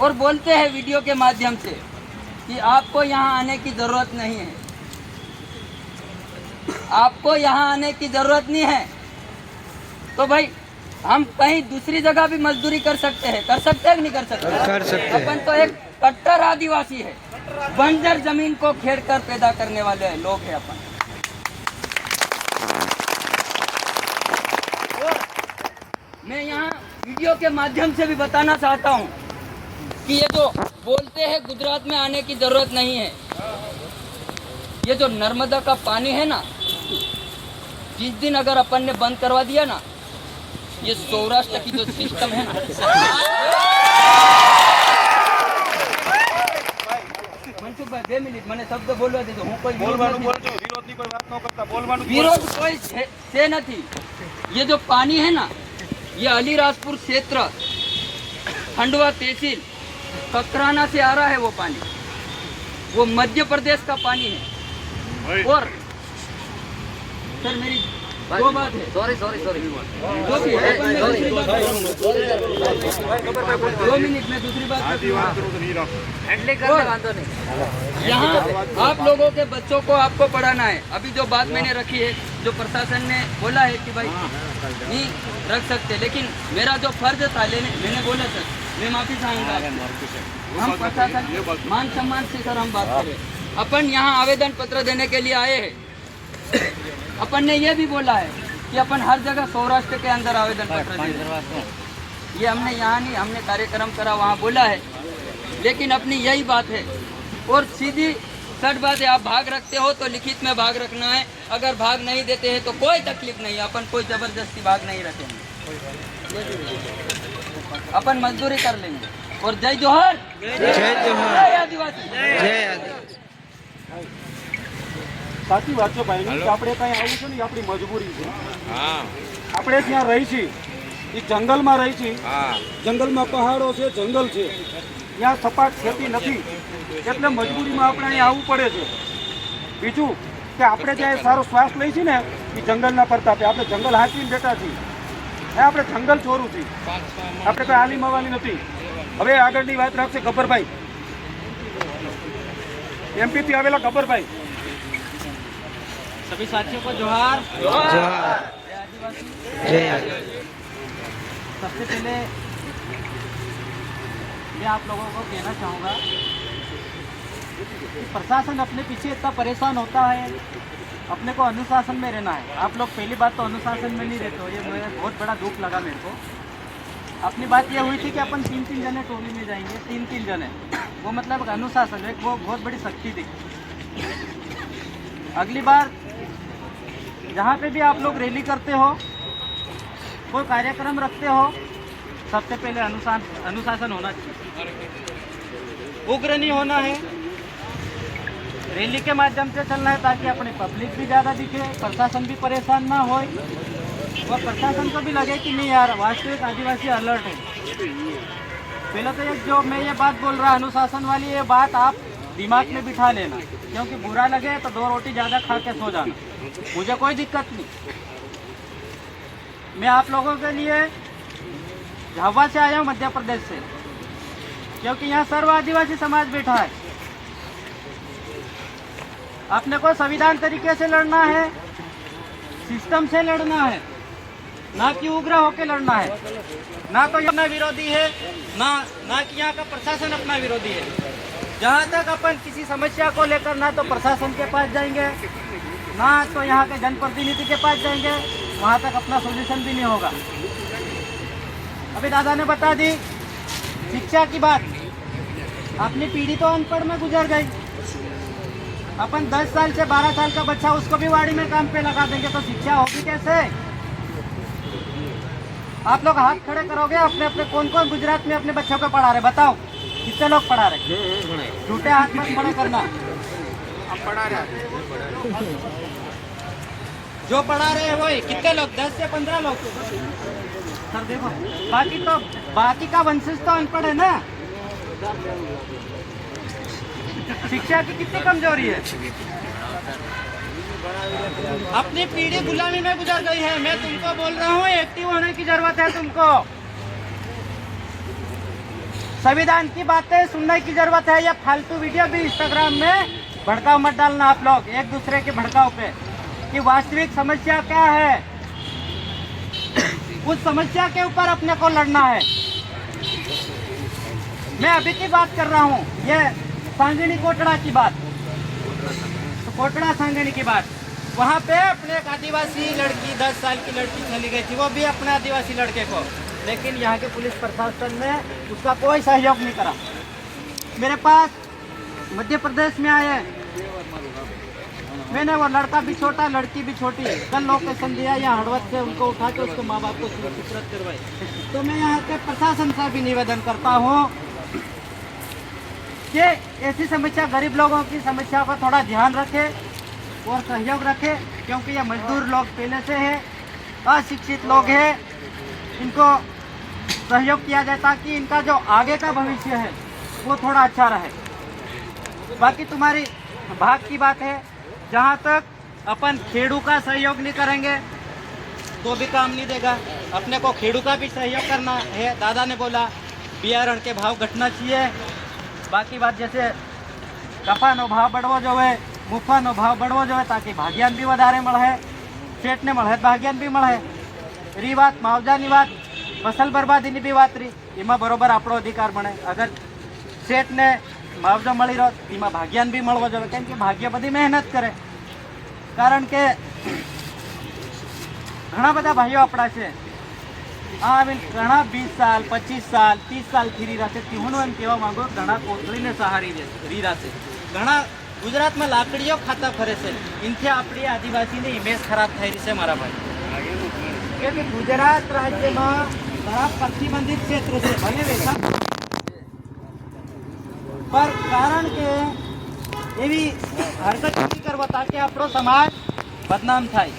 और बोलते हैं वीडियो के माध्यम से कि आपको यहाँ आने की जरूरत नहीं है. आपको यहाँ आने की जरूरत नहीं है, तो भाई हम कहीं दूसरी जगह भी मजदूरी कर सकते हैं कि नहीं कर सकते? कर सकते। अपन तो एक कट्टर आदिवासी है, बंजर जमीन को खेड़ कर पैदा करने वाले लोग हैं अपन। मैं यहाँ वीडियो के माध्यम से भी बताना चाहता हूँ कि ये जो बोलते हैं गुजरात में आने की जरूरत नहीं है, ये जो नर्मदा का पानी है ना, जिस दिन अगर अपन ने बंद करवा दिया ना, ये सौराष्ट्र की जो सिस्टम है ना, मनसुख भाई 2 मिनट मैंने शब्द बोलवा दे दो, कोई विरोध कोई से नहीं। ये जो पानी है ना, ये अलीराजपुर क्षेत्र, खंडवा तहसील, ककराना से आ रहा है वो पानी, वो मध्य प्रदेश का पानी है। और सर मेरी दो बात है, सॉरी जो भी है, मैं दूसरी बात 2 मिनट में दूसरी बात यहाँ आप लोगों के बच्चों को आपको पढ़ाना है। अभी जो बात मैंने रखी है, जो प्रशासन ने बोला है कि भाई नहीं रख सकते, लेकिन मेरा जो फर्ज था मैंने बोला सर, मैं माफी चाहूँगा। हम प्रशासन मान सम्मान से सर हम बात करें। अपन यहाँ आवेदन पत्र देने के लिए आए हैं। अपन ने ये भी बोला है कि अपन हर जगह सौराष्ट्र के अंदर आवेदन पत्र दें। ये हमने यहाँ नहीं, हमने कार्यक्रम करा वहाँ बोला है, लेकिन अपनी यही बात है। और सीधी सच बात है, आप भाग रखते हो तो लिखित में भाग रखना है, अगर भाग नहीं देते हैं तो कोई तकलीफ नहीं है, अपन कोई जबरदस्ती भाग नहीं रखेंगे, अपन मजदूरी कर लेंगे। और जय जोहर, जय आदिवासी, जय आदिवासी। સાચી વાત છે ભાઈ કે આપણે કઈ આવું છે ને આપણી મજબૂરી છે। આપણે ત્યાં રહી છીએ, એ જંગલમાં રહી છીએ, જંગલમાં પહાડો છે, જંગલ છે, ત્યાં સપાટ ખેતી નથી, એટલે મજબૂરીમાં આપણે અહીં આવવું પડે છે। બીજું કે આપણે ત્યાં સારો શ્વાસ લઈ છીએ ને, એ જંગલના પ્રતાપે આપણે જંગલ હાંચવીને બેઠા છીએ, આપણે જંગલ ચોરું છીએ, આપણે કોઈ આલી મવાલી નથી। હવે આગળની વાત રાખશે ગબ્બરભાઈ, એમપીથી આવેલા ગબ્બરભાઈ। सभी साथियों को जोहार, जय सबसे पहले मैं आप लोगों को कहना चाहूँगा कि प्रशासन अपने पीछे इतना परेशान होता है, अपने को अनुशासन में रहना है। आप लोग पहली बात तो अनुशासन में नहीं रहते हो, ये मुझे बहुत बड़ा दुख लगा मेरे को। अपनी बात ये हुई थी कि अपन 3-3 जने टोली में जाएंगे, 3-3 जने, वो मतलब अनुशासन, एक वो बहुत बड़ी शक्ति थी। अगली बार जहाँ पे भी आप लोग रैली करते हो, कोई कार्यक्रम रखते हो, सबसे पहले अनुशासन होना चाहिए, उग्र नहीं होना है, रैली के माध्यम से चलना है ताकि अपने पब्लिक भी ज़्यादा दिखे, प्रशासन भी परेशान ना हो, और प्रशासन को भी लगे कि नहीं यार वास्तविक आदिवासी अलर्ट है। पहले तो एक जो मैं ये बात बोल रहा अनुशासन वाली, ये बात आप दिमाग में बिठा लेना, क्योंकि बुरा लगे तो 2 रोटी ज़्यादा खा के सो जाना, मुझे कोई दिक्कत नहीं। मैं आप लोगों के लिए झावा से आया हूँ, मध्य प्रदेश से, क्योंकि यहाँ सर्व आदिवासी समाज बैठा है। अपने को संविधान तरीके से लड़ना है, सिस्टम से लड़ना है, ना कि उग्र होकर लड़ना है। ना तो अपना विरोधी है, ना कि यहाँ का प्रशासन अपना विरोधी है। जहाँ तक अपन किसी समस्या को लेकर ना तो प्रशासन के पास जाएंगे, ना तो यहाँ के जनप्रतिनिधि के पास जाएंगे, वहाँ तक अपना सोल्यूशन भी नहीं होगा। अभी दादा ने बता दी शिक्षा की बात, अपनी पीढ़ी तो अनपढ़ में गुजर गई। अपन 10 साल से 12 साल का बच्चा, उसको भी वाड़ी में काम पे लगा देंगे तो शिक्षा होगी कैसे? आप लोग हाथ खड़े करोगे, अपने अपने कौन कौन गुजरात में अपने बच्चों को पढ़ा रहे, बताओ कितने लोग पढ़ा रहे? झूठे हाथ मत खड़े करना, हम पढ़ा रहे, जो पढ़ा रहे हैं वही, कितने लोग? 10 से 15 लोग। सर देखो, बाकी का वंशज तो अनपढ़ है ना। शिक्षा की कितनी कमजोरी है, अपनी पीढ़ी गुलामी में गुजर गई है। मैं तुमको बोल रहा हूँ, एक्टिव होने की जरूरत है तुमको, संविधान की बातें सुनने की जरूरत है। ये फालतू वीडियो भी इंस्टाग्राम में भड़काऊ मत डालना आप लोग, एक दूसरे के भड़काऊ पे। कि वास्तविक समस्या क्या है, उस समस्या के ऊपर अपने को लड़ना है। मैं अभी की बात कर रहा हूँ, ये सांगणी कोटड़ा की बात, तो कोटड़ा सांगणी की बात, वहाँ पे अपने एक आदिवासी लड़की 10 साल की लड़की चली गई थी, वो भी अपने आदिवासी लड़के को, लेकिन यहाँ के पुलिस प्रशासन ने उसका कोई सहयोग नहीं करा। मेरे पास मध्य प्रदेश में आए, मैंने वो लड़का भी छोटा लड़की भी छोटी, कल लोकेशन दिया यहाँ हड़वद से, उनको उठा के उसके माँ बाप को सुपुर्द करवाई। तो मैं यहाँ के प्रशासन से भी निवेदन करता हूँ कि ऐसी समस्या, गरीब लोगों की समस्या पर थोड़ा ध्यान रखे और सहयोग रखे, क्योंकि ये मजदूर लोग पहले से है, अशिक्षित लोग हैं, इनको सहयोग किया जाए ताकि इनका जो आगे का भविष्य है वो थोड़ा अच्छा रहे। बाकी तुम्हारी भाग की बात है, जहाँ तक अपन खेड़ू का सहयोग नहीं करेंगे तो भी काम नहीं देगा, अपने को खेड़ू का भी सहयोग करना है। दादा ने बोला बियारण के भाव घटना चाहिए, बाकी बात जैसे कपानो भाव बढ़वो जोवे, मुफानो भाव बढ़वो जोवे, ताकि भाग्यान भी वधारे मळे, શેઠને મળે ભાગ્યાન બી મળે। રી વાત માવજાની વાત, ફસલ બરબાદીની બી વાત રી, એમાં બરોબર આપણો અધિકાર મળે। અગર શેઠને માવજો મળી રહ્યો એમાં ભાગ્યાન બી મળવો જોઈએ, કેમ કે ભાગ્ય બધી મહેનત કરે। કારણ કે ઘણા બધા ભાઈઓ આપણા છે આ ઘણા 20 સાલ 25 સાલ 30 સાલ ફરી રહ્યા છે। હું એમ કહેવા માંગુ, ઘણા કોથળીને સહારી રહ્યા છે, ઘણા ગુજરાતમાં લાકડીઓ ખાતા ફરે છે, એનાથી આપણી આદિવાસીની ઇમેજ ખરાબ થઈ રહી છે મારા ભાઈ। કેમ કે ગુજરાત રાજ્યમાં ઘણા પ્રતિબંધિત ક્ષેત્રો છે, ભલે વૈસા પર કારણ કે એવી હરકત નહીં કરવા તાકે આપણો સમાજ બદનામ થાય।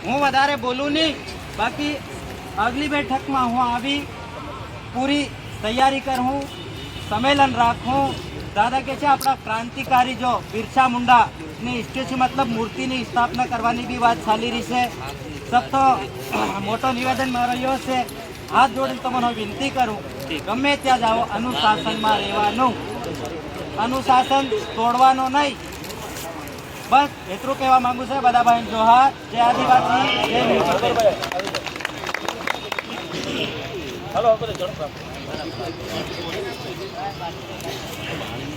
હું વધારે બોલું નહીં, બાકી અગલી બેઠકમાં હું આવી પૂરી તૈયારી કરું, સંમેલન રાખું। દાદા કે છે આપણા ક્રાંતિકારી જો બિરસા મુંડાની સ્ટેચ્યુ મતલબ મૂર્તિની સ્થાપના કરવાની બી વાત ચાલી રહી છે। સબ તો મોટો નિવેદન મારો છે, હાથ જોડીને તમને વિનંતી કરું, ગમે ત્યાં જાઓ અનુશાસનમાં રહેવાનું, અનુશાસન તોડવાનો નહીં। બસ એટલું કહેવા માંગુ છે। બધા ભાઈ જોહાર, જય આદિવાસી, જય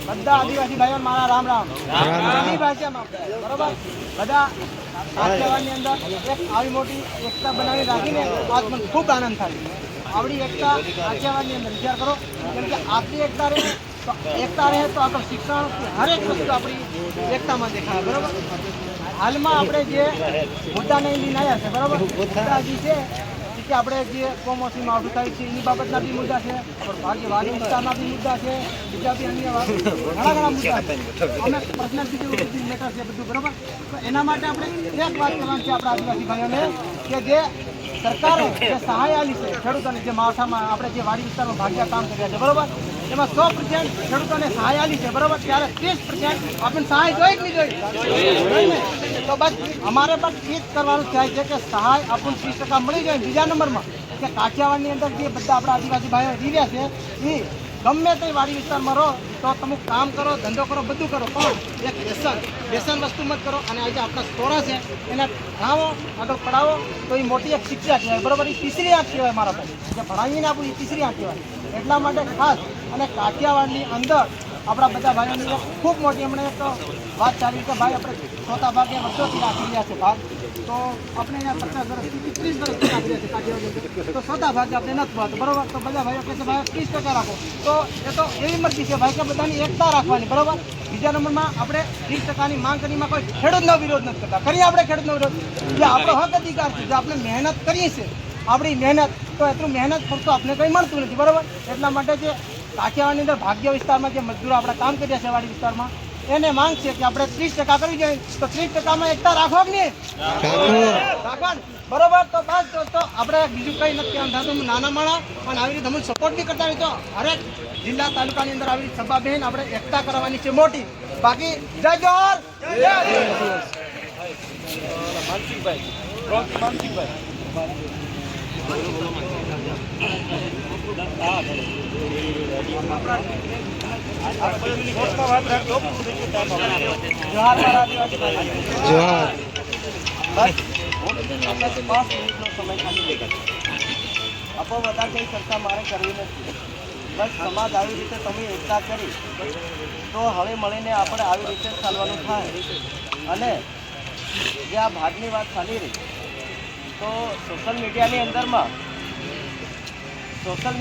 બધા આદિવાસી ભાઈઓ મારા રામ રામ। આદિવાસી ભાષામાં બરોબર બધા આગેવાનની અંદર એક આવી મોટી એકતા બનાવી રાખીને આજ મને ખૂબ આનંદ થાય। આવડી એકતા આગેવાનની અંદર વિચાર કરો, કેમ કે આપણી એકતા રહે તો આગળ શિક્ષણ હરેક વસ્તુ આપણી એકતામાં દેખાય। બરોબર હાલમાં આપણે જે મુદ્દાને લઈને આવ્યા છે, બરોબર મુદ્દા હજી છે કે આપણે જે કમોસમીમાં આવતું થાય છે એની બાબતના બી મુદ્દા છે, ભાગ્યવાદી વિસ્તારના બી મુદ્દા છે, બીજા બી અન્ય ઘણા મુદ્દા છે। અમે પર્સનલ બીજું મેટર છે બધું, બરોબર। તો એના માટે આપણે એક વાત કરવાની છે આપણા આદિવાસી ભાઈઓને કે જે સરકારે જે સહાય આપી છે ખેડૂતોને, જે માવઠામાં આપણે જે વાડી વિસ્તારમાં ભાગ્યા કામ કર્યા છે, બરોબર એમાં 100% ખેડૂતોને સહાય આપી છે, બરોબર। ત્યારે 30% આપણને સહાય જોઈ કે નહીં જોઈ? તો બસ અમારે પણ એ જ કરવાનું થાય છે કે સહાય આપણને 30% મળી જાય। બીજા નંબરમાં કે કાઠિયાવાડની અંદર જે બધા આપણા આદિવાસી ભાઈઓ રહ્યા છે એ ગમે તે વાડી વિસ્તારમાં રહો તો તમે કામ કરો, ધંધો કરો, બધું કરો, પણ એક વ્યસન વસ્તુ મત કરો। અને આજે આપણા સ્ટોરા છે એને ભણાવો, આગળ પઢાવો તો એ મોટી એક શિક્ષા કહેવાય, બરાબર। એ તીસરી આંખ કહેવાય મારા ભાઈ, જે ભણાવીને આપણું એ તીસરી આંખ કહેવાય। એટલા માટે ખાસ અને કાઠિયાવાડની અંદર આપણા બધા ભાઈઓની ખૂબ મોટી હમણાં એક વાત ચાલી કે ભાઈ આપણે ચોથા ભાગે વર્ષોથી રાખી રહ્યા છે ભાગ, તો આપણે અહીંયા 50 વર્ષથી 30 વર્ષથી રાખી રહ્યા છે કાઠિયાવાડ, તો ચોથા ભાગે આપણે નથી ભાગ, બરોબર। તો બધા ભાઈઓ કહે છે ભાઈ 30% રાખો, તો એ તો એવી મરજી છે ભાઈ કે બધાની એકતા રાખવાની, બરોબર। બીજા નંબરમાં આપણે 30%ની માંગ કરીમાં કોઈ ખેડૂતનો વિરોધ નથી કરતા, કરીએ આપણે ખેડૂતનો વિરોધ, જે આપણો હક અધિકાર છે, જે આપણે મહેનત કરીએ છીએ આપણી મહેનત, તો એટલું મહેનત ફરતું આપણે કંઈ મળતું નથી, બરોબર। એટલા માટે જે કાઠિયાવાડની અંદર ભાગ્ય વિસ્તારમાં જે મજદૂરો આપણે કામ કર્યા છે વાડી વિસ્તારમાં, એને માંગ છે કે આપણે 30% કરવી જોઈએ, તો 30%માં એકતા રાખો કે નહીં રાખવાનું, બરોબર। તો બસ દોસ્તો આપણે બીજું કંઈ નથી કહેવાનું, નાના માણસ પણ આવી રીતે અમુક સપોર્ટ બી કરતા હોય તો હરેક જિલ્લા તાલુકાની અંદર આવી રીતે સભા બહેન આપણે એકતા કરવાની છે મોટી। બાકી જય જોહર, જય માનસિંહભાઈ। જોહાર। બસ હું તમને 5 મિનિટનો સમય ખાલી લઈ ગયો. આપો વધારે કંઈ ચર્ચા મારે કરવી નથી. બસ સમાજ આવી રીતે તમે એકતા કરી તો હવે મળીને આપણે આવી રીતે ચાલવાનું થાય. અને જે આ ભાગની વાત ચાલી રહી તો સોશિયલ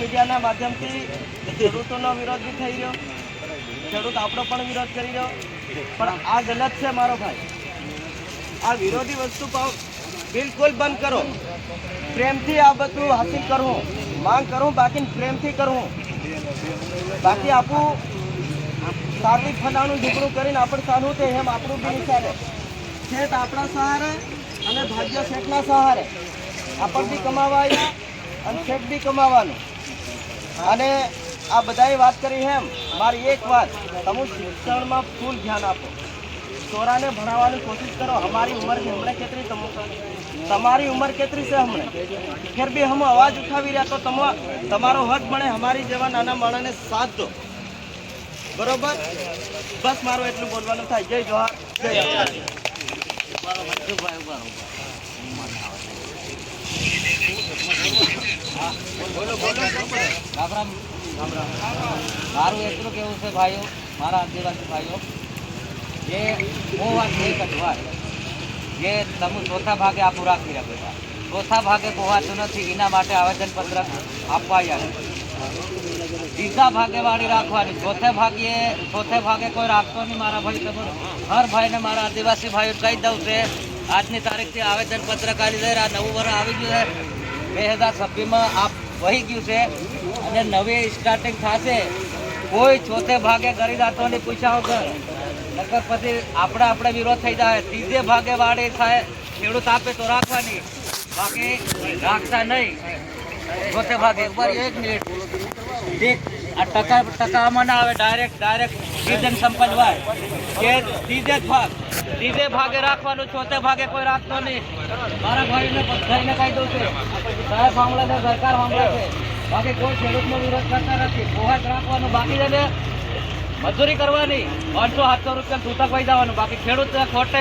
મીડિયાના માધ્યમથી ખેડૂતોનો વિરોધ બી થઈ રહ્યો, ખેડૂત આપણો પણ વિરોધ કરી રહ્યો, પણ આ ગલત છે મારો ભાઈ. આ વિરોધી વસ્તુ બિલકુલ બંધ કરો. પ્રેમથી આ બધું હાસિલ કરવું, માંગ કરું, બાકી પ્રેમથી કરવું. બાકી આપણું સાર્વિક ફલાણું ઝઘડું કરીને આપણે ચાલવું તે એમ આપણું બી નહીં ચાલે. શેઠ આપણા સહારે અને ભાગ્ય શેઠના સહારે આપણ બી કમાવા આવ્યા અને શેઠ બી કમાવાનું. અને આ બધાએ વાત કરી એમ મારી એક વાત, તમે શિક્ષણમાં ફૂલ ધ્યાન આપો, છોરાને ભણાવવાની કોશિશ કરો. અમારી ઉંમર હમણાં કેટલી, તમારી ઉંમર કેટલી છે હમણાં, ફેર બી હમ અવાજ ઉઠાવી રહ્યા તો તમારો હક મળે. અમારી જેવા નાના માણસને સાથ દો, બરોબર? બસ મારું એટલું બોલવાનું થાય. જય જોહાર, જય આદિવાસી. મારું એટલું કેવું છે ભાઈઓ, મારા આદિવાસી ભાઈઓ, જે હું વાત નહીં કટવા જે તમે ચોથા ભાગે આ પૂરા કરી રહ્યા, ચોથા ભાગે પહોંચાતું નથી, એના માટે આવેદનપત્ર આપવા આવ્યા. ત્રીજા ભાગે વાળી રાખવાની, ચોથે ભાગે કોઈ રાખતો નહીં. મારા ભાઈ તમે હર ભાઈને, મારા આદિવાસી ભાઈઓ કહી દઉં છે, આજની તારીખથી આવેદનપત્ર કાઢી દે. આ નવું વર્ષ આવી ગયું છે, 2026માં આ વહી ગયું છે અને નવી સ્ટાર્ટિંગ થશે. કોઈ ચોથે ભાગે કરી રાખતો નહીં પૂછ્યા વગર, નકર પછી આપણે વિરોધ થઈ જાય. ત્રીજે ભાગે વાળી થાય, ખેડૂત આપે તો રાખવાની, બાકી રાખતા નહીં. ચોથે ભાગે ઉપર 1 મિનિટ આ ટકામાં ના આવે, ડાયરેક્ટ સીઝન સંપન્ન કે ત્રીજે ભાગે રાખવાનું, ચોથે ભાગે કોઈ રાખતો નહીં. મારા ભાઈને બધાને કહી દઉં છે, સાહેબ સાંભળે છે, સરકાર સાંભળે છે, બાકી કોઈ ખેડૂતનો વિરોધ કરતા નથી. પોહાટ રાખવાનું, બાકી છે મજૂરી કરવાની, 500-700 રૂપિયા છૂટક વહી જવાનું, બાકી ખેડૂત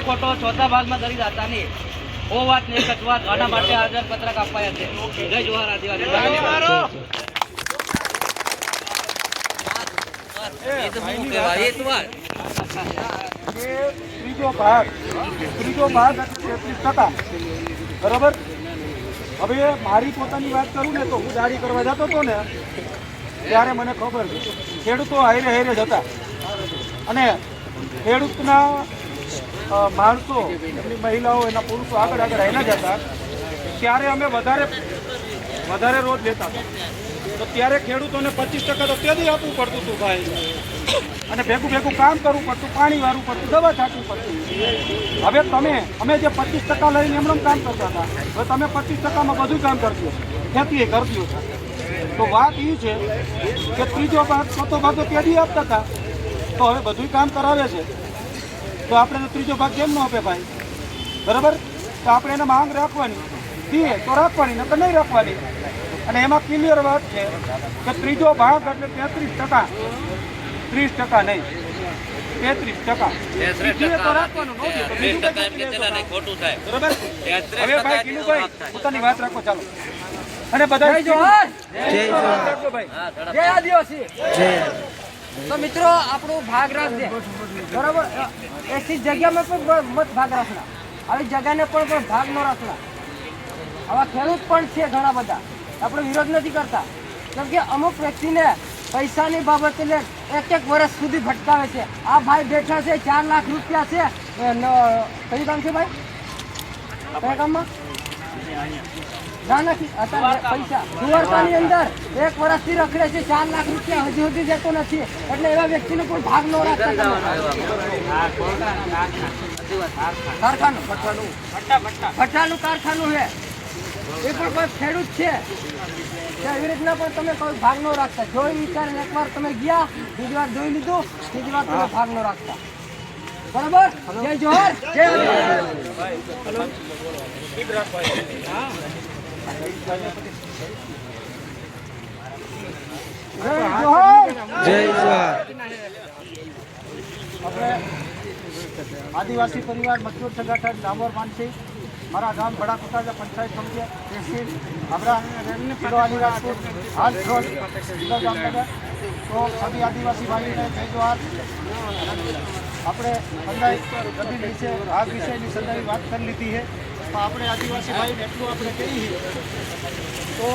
ખોટો ચોથા ભાગમાં કરી જતા નહીં. બહુ વાત નહીં કચવા, આના માટે આવેદનપત્રક અપાયા છે. જય જોહાર આદિવાસી. ત્રીજો ભાગ એટલે 33%. બરોબર? હવે મારી પોતાની વાત કરું ને તો હું દાડી કરવા જતો હતો ને ત્યારે મને ખબર છે ખેડૂતો હારે જતા અને ખેડૂતના માણસો, એમની મહિલાઓ, એના પુરુષો આગળ હાલ્યા જતા, ત્યારે અમે વધારે રોજ લેતા હતા. તો ત્યારે ખેડૂતોને 25% તો તેથી આપવું પડતું હતું ભાઈ, અને ભેગું કામ કરવું પડતું, પાણી વાળવું પડતું, દવા છાંટવી પડતી. હવે અમે જે 25% લઈને એમણે કામ કરતા હતા, હવે તમે 25%માં બધું કામ કરજો, ખેતી કરજો. તો વાત એ છે કે ત્રીજો ભાગ ચોથો ભાગ તો તેથી આપતા હતા, તો હવે બધું કામ કરાવે છે, તો આપણે ત્રીજો ભાગ કેમ ન આપે ભાઈ? બરાબર? તો આપણે એને માંગ રાખવાની, દઈએ તો રાખવાની, નકર નહીં રાખવાની. અને એમાં ક્લિયર વાત છે કે ત્રીજો ભાગ એટલે 33%, 30% નહીં, 33%. તો રાખવાનું, ખોટું થાય. બરાબર? હવે ભાઈ કિનુભાઈ પોતાની વાત રાખો, ચાલો. અને બધા જય આદિવાસી. તો મિત્રો આપણું ભાગ રાખજે, બરાબર? ऐसी જગ્યામાં પણ મત ભાગ રાખના, આવી જગ્યાને પણ ભાગ ન રાખના. આવા ખેડૂત પણ છે ઘણા બધા, આપણે વિરોધ નથી કરતા, કેમ કે અમુક વ્યક્તિને પૈસાની બાબતે એક વર્ષ સુધી ભટકાવે છે. આ ભાઈ બેઠા છે, 4 લાખ રૂપિયા છે. કયું કામ છે ભાઈ? કયા કામમાં? અત્યારે પૈસા સુવારતાની અંદર 1 વર્ષથી રખડે છે, 4 લાખ રૂપિયા હજુ સુધી જતો નથી. એટલે એવા વ્યક્તિને કોઈ ભાગ ન રાખતા. કારખાનું ભઠ્ઠાનું કારખાનું છે, એ પણ કોઈ ખેડૂત છે. એવી રીતના પણ તમે કોઈ ભાગ ન રાખતા. જોઈ વિચારીને એકવાર તમે ગયા, બીજી વાર જોઈ લીધું, ત્રીજી વાર તમે ભાગ ન રાખતા. બરાબર? જય જોહર, જય આદિવાસી પરિવાર મજદૂર સંગઠન ડામોર માનસી મારા ગામ બડા કુટાજા પંચાયત સમિતિ તહેસીલ આપણા કિલોવાની રાજકોટ હાલ ધ્રોલ જામનગર। તો સभी આદિવાસી ભાઈઓને જય જોહાર। આપણે સંદાય કબીર વિશે ભાગ વિષયની સંદાય વાત કરી લીધી છે, તો આપણે આદિવાસી ભાઈને એટલું આપણે કહીએ તો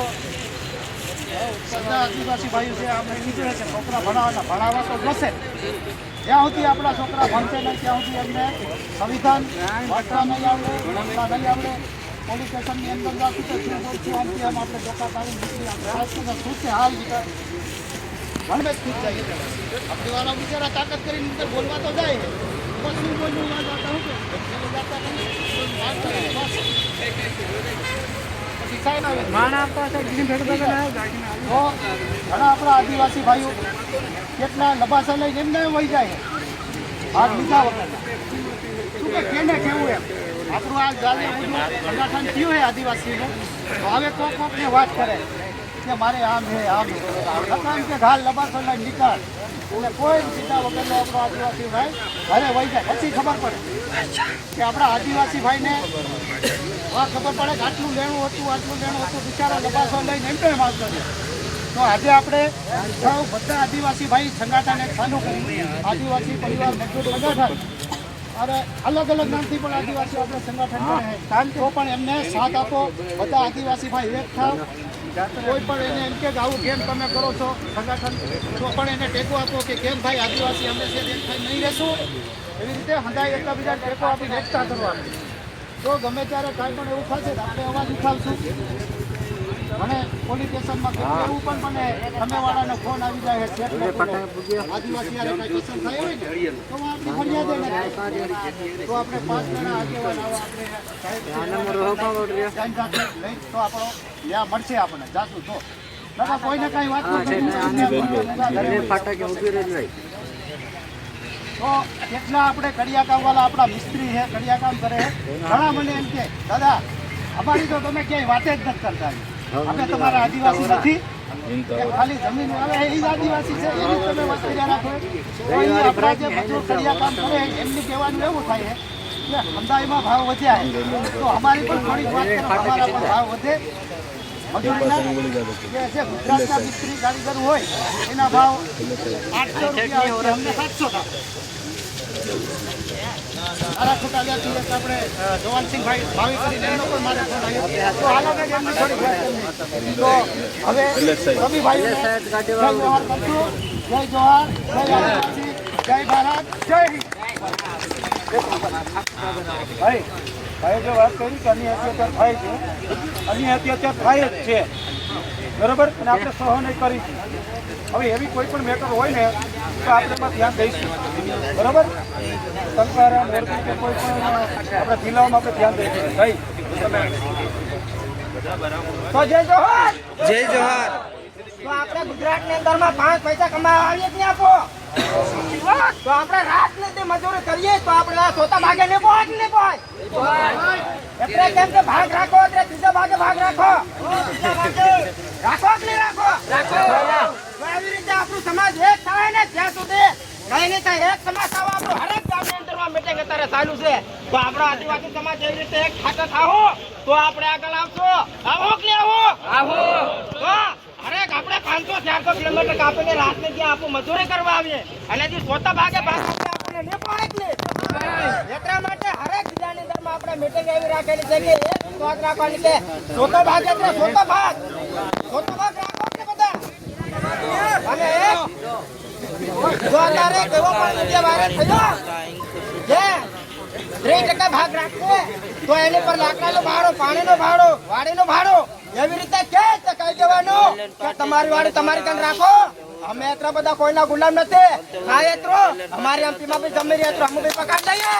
બધા આદિવાસી ભાઈઓ છે આપણે કીધું છે છોકરા ભણાવવા તો જશે, જ્યાં સુધી આપણા છોકરા ભણશે નહીં ત્યાં સુધી એમને સંવિધાન વાંચવા નહીં આવડે, ભણવા નહીં આવડે, પોલીસ સ્ટેશનની અંદર જાતું તો આમથી આમ આપણે ડોકા પાડી નીકળી શું છે હાલ ભણવે જ ખુદ જાય। આપણી વાળા બિચારા તાકાત કરીને અંદર બોલવા તો જાય છે, શું બોલવું ના જાતા હું ઘણા આપણા આદિવાસી ભાઈઓ કેટલા લબાસા લઈને એમને વહી જાય ભાગ લીધા વગર શું કે કેને કેવું એમ આપણું આ જાલે બધું સંગઠન થયું છે આદિવાસીનું, તો હવે કોકને વાત કરે કે મારે આમ હે આમ એમ કે ઘાલ લબાસો લઈને નીકળ એટલે કોઈ સીધા વગરનો આપણો આદિવાસી ભાઈ ઘરે વહી જાય, પછી ખબર પડે કે આપણા આદિવાસી ભાઈને ખબર પડે કે આટલું લેણું હતું બિચારા લબાસો લઈને એમ પણ વાત કરીએ। તો આજે આપણે સૌ બધા આદિવાસી ભાઈ સંગઠન એક ચાલુ કરી આદિવાસી પરિવાર મજદૂર સંગઠન અને અલગ અલગ નામથી પણ આદિવાસી આપણે સંગઠન કરે તો પણ એમને સાથ આપો, બધા આદિવાસી ભાઈ એક થાવ। કોઈ પણ એને એમ કે આવું કેમ તમે કરો છો સંગઠન, તો પણ એને ટેકો આપો કે કેમ ભાઈ આદિવાસી હંમેશા એક થઈ નહીં રહેશું, એવી રીતે હંધાઈ એકબીજાને ટેકો આપીને એકતા કરવાની। તો ગમે ત્યારે કાંઈ પણ એવું થશે તો આપણે અવાજ ઉઠાવશું, અને પોલીસ સ્ટેશનમાં એવું પણ મને સામેવાળાનો ફોન આવી જાય છે આદિવાસી યારે કાંઈ પસંદ થાય હોય ને તો આપણી ફરિયાદ તો આપણે 5 જણા આગેવાન આવા આપણે લઈ તો આપણો ન્યાય મળશે, આપણને જાતું તો કોઈને કાંઈ વાત તો કેટલા આપણે કડિયાકામ વાળા આપણા મિસ્ત્રી છે, કડિયાકામ કરે, ઘણા મને એમ કે દાદા અમારી તો તમે ક્યાંય વાત જ નથી કરતા, અમે તમારા આદિવાસી નથી, ખાલી જમીન આવે એ જ આદિવાસી છે એની તમે વાત કર્યા રાખો। તો એ આપણા જે મજૂર કડિયાકામ કરે એમની કહેવાનું એવું થાય કે હંધાઈમાં ભાવ વધ્યા તો અમારી પણ થોડીક વાત કરો, અમારા પણ ભાવ વધે। મજૂરીના જે ગુજરાતના મિસ્ત્રી કારીગર હોય એના ભાવ 800 રૂપિયા હોય, અમને 700 થાય। મારા ખોટાલિયાથી એક આપણે જવાનસિંહભાઈ ભાવી કરીને એમનો પણ મારે ફોન આવ્યો, તો હાલો ને એમની થોડી વાત કરી। તો હવે રવિભાઈ જય જોહાર કરશું, જય જોહાર, જય આદિવાસી, જય ભારત, જય હિન્દ। ભાઈ જે વાત કરી કે અન્ય અત્યાચાર થાય છે, અન્ય અત્યાચાર થાય જ છે બરોબર, અને આપણે સહન કરી છે। હવે એવી કોઈ પણ મેટર હોય ને તો આપણે એમાં ધ્યાન દઈશું બરોબર, સંકારા મોરબી કે કોઈ પણ આપણા જિલ્લાઓમાં આપણે ધ્યાન દઈશું ભાઈ તમે તો જય જોહાર, જય જોહાર। તો આપણે ગુજરાતની અંદરમાં 5 પૈસા કમાવા આવીએ જ નહીં આપો, તો આપણે રાતની મજૂરી કરીએ તો આપણે સોતા ભાગે ને પહોંચ એટલે કેમ કે ભાગ રાખો એટલે ત્રીજા ભાગે ભાગ રાખો કે નહીં રાખો તો એવી રીતે આપણું સમાજ એક થાય ને ત્યાં સુધી કઈ નહીં થાય, એક સમાજ થવા આપણું હરેક ગામની અંદરમાં મીટિંગ અત્યારે ચાલુ છે, તો આપણો આદિવાસી સમાજ એવી રીતે એક ખાતે થાવો તો આપણે આગળ આવશો, આવો કે આવો તો હરેક આપણે 500-400 કિલોમીટર કાપીને રાતને ત્યાં આપણું મજૂરી કરવા આવીએ અને જે સોતા ભાગે ભાગ આપણને નહીં પડે એટલા માટે હરેક જિલ્લાની અંદરમાં આપણે મીટિંગ એવી રાખેલી છે કે એક વાત રાખવાની કે સોતા ભાગ એટલે સોતા ભાગ રાખો કે બધા અને એક જો તારે કેવો પણ વિદ્યા વાયરસ થયો જે 3% ભાગ રાખે તો એની પર લાકડાનો ભાડો, પાણીનો ભાડો, વાડીનો ભાડો એવી રીતે કે કહી દેવાનું કે તમારી વાડી તમારી કાન રાખો, અમે એટલા બધા કોઈના ગુલામ નથી, ખાય એટલો અમારી એમપીમાં બી જમી રહી અમે બી પકાડ દઈએ।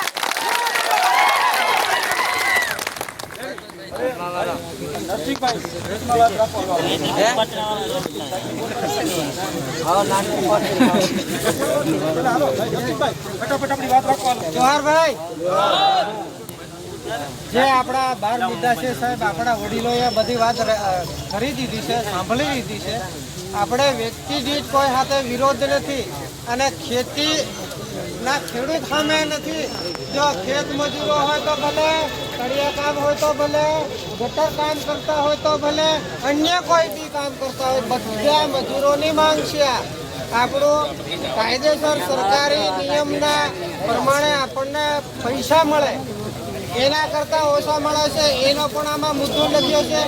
જોહાર ભાઈ, જે આપણા 12 મુદ્દા છે સાહેબ, આપણા વડીલોએ બધી વાત કરી દીધી છે, સાંભળી લીધી છે। આપણે વ્યક્તિ દીઠ કોઈ સાથે વિરોધ નથી અને ખેતી ના ખેડૂત સામે નથી, જો ખેત મજૂરો હોય તો ભલે बढ़िया काम हो तो भले, गटर काम करता हो तो भले, अन्य कोई भी काम करता हो, બધા મજૂરોની માંગ છે આપણો કાયદેસર સરકારી નિયમના પ્રમાણે આપણને પૈસા મળે એના કરતા ઓછા મળે છે એનો પણ આમાં મુદ્દો લખ્યો છે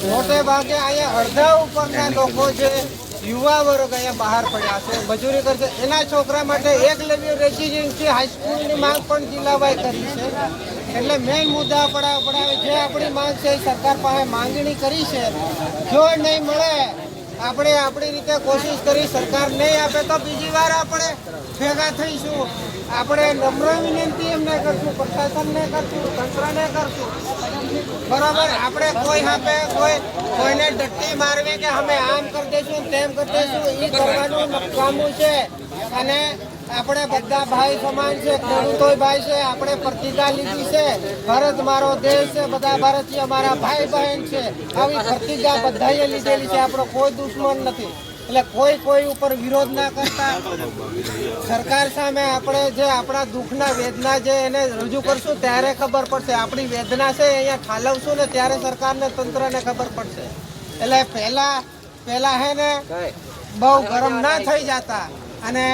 મોટે ભાગે અહીંયા અડધા ઉપરના લોકો છે યુવા વર્ગ અહીંયા બહાર પડ્યા છે મજૂરી કરશે એના છોકરા માટે એકલવ્ય રેસિડેન્સી હાઈસ્કૂલની માંગ પણ જિલ્લાવાઈ કરી છે એટલે મેઇન મુદ્દા પડાવે જે આપણી માંગ છે એ સરકાર પાસે માંગણી કરી છે જો નહીં મળે આપણે આપણી રીતે કોશિશ કરી સરકાર નહીં આપે તો બીજી વાર આપણે ભેગા થઈશું આપણે નમ્ર વિનંતી એમને કરશું પ્રશાસનને કરશું તંત્રને કરશું બરાબર આપણે કોઈ સામે કોઈને ડટ્ટી મારવી કે અમે આમ કરી દઈશું તેમ કરી દઈશું એ કરવાનું નકામું છે અને આપણે બધા ભાઈ સમાન છે ખેડૂતોય ભાઈ છે આપણે પ્રતિજ્ઞા લીધી છે ભારત મારો દેશ છે બધા ભારતીય મારા ભાઈ બહેન છે આવી પ્રતિજ્ઞા બધાએ લીધેલી છે આપણો કોઈ દુશ્મન નથી એટલે કોઈ ઉપર વિરોધ ના કરતા સરકાર સામે આપણે જે આપણા દુઃખના વેદના જે એને રજૂ કરશું ત્યારે ખબર પડશે આપણી વેદના છે અહીંયા ઠાલવશું ને ત્યારે સરકારને તંત્રને ખબર પડશે એટલે પહેલા હે ને બહુ ગરમ ના થઈ જતા અને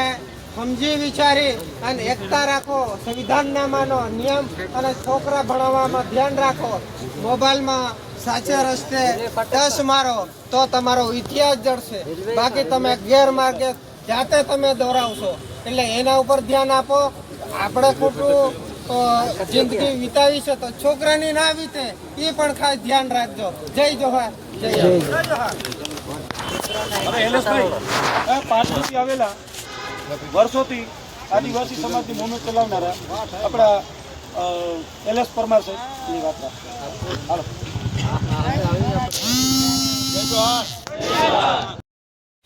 સમજી વિચારી અને એકતા રાખો સંવિધાનના માનો નિયમ અને છોકરા ભણાવવામાં ધ્યાન રાખો મોબાઈલમાં સાચે રસ્તે ટચ મારો તો તમારો ઇતિહાસ જડશે બાકી તમે ગેરમાર્ગે જાતે તમે દોરાવશો એટલે એના ઉપર ધ્યાન આપો આપણે ખોટું જિંદગી વિતાવી છે તો છોકરાની ના વીતે એ પણ ખાસ ધ્યાન રાખજો જય જોહાર જય જોહાર હવે એલએસભાઈ પાછળથી આવેલા વર્ષોથી આદિવાસી સમાજની મુવમેન્ટ ચલાવનારા આપણા એલએસ પરમાર સાહેબની વાત રાખીએ હાલો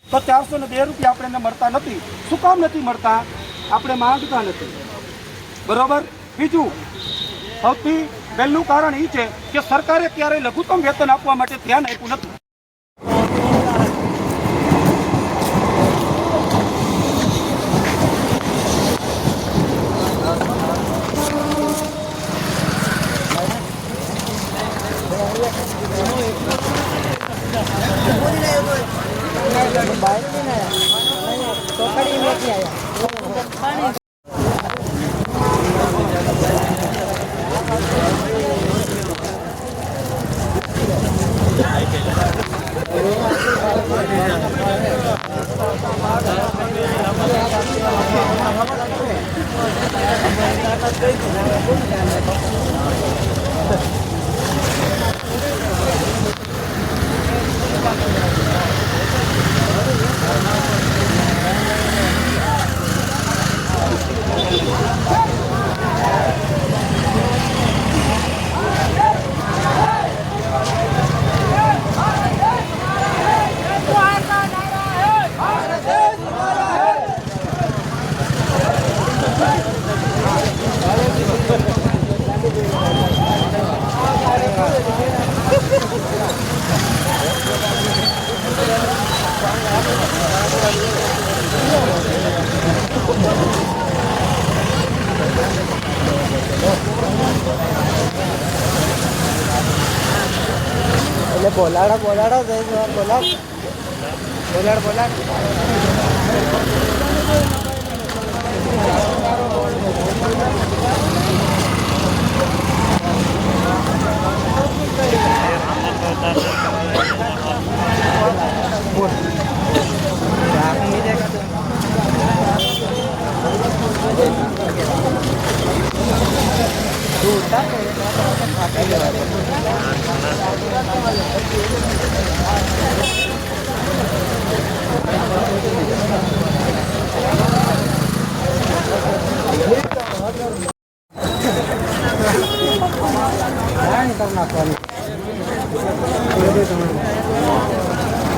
તો 402 રૂપિયા આપણે મળતા નથી શું કામ નથી મળતા આપણે માંગતા નથી બરોબર બીજું સૌથી પહેલું કારણ એ છે કે સરકારે ક્યારેય લઘુત્તમ વેતન આપવા માટે ધ્યાન આપ્યું નથી બોલાડો બોલાડ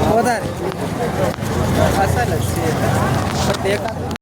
વધારે અસલ જ છે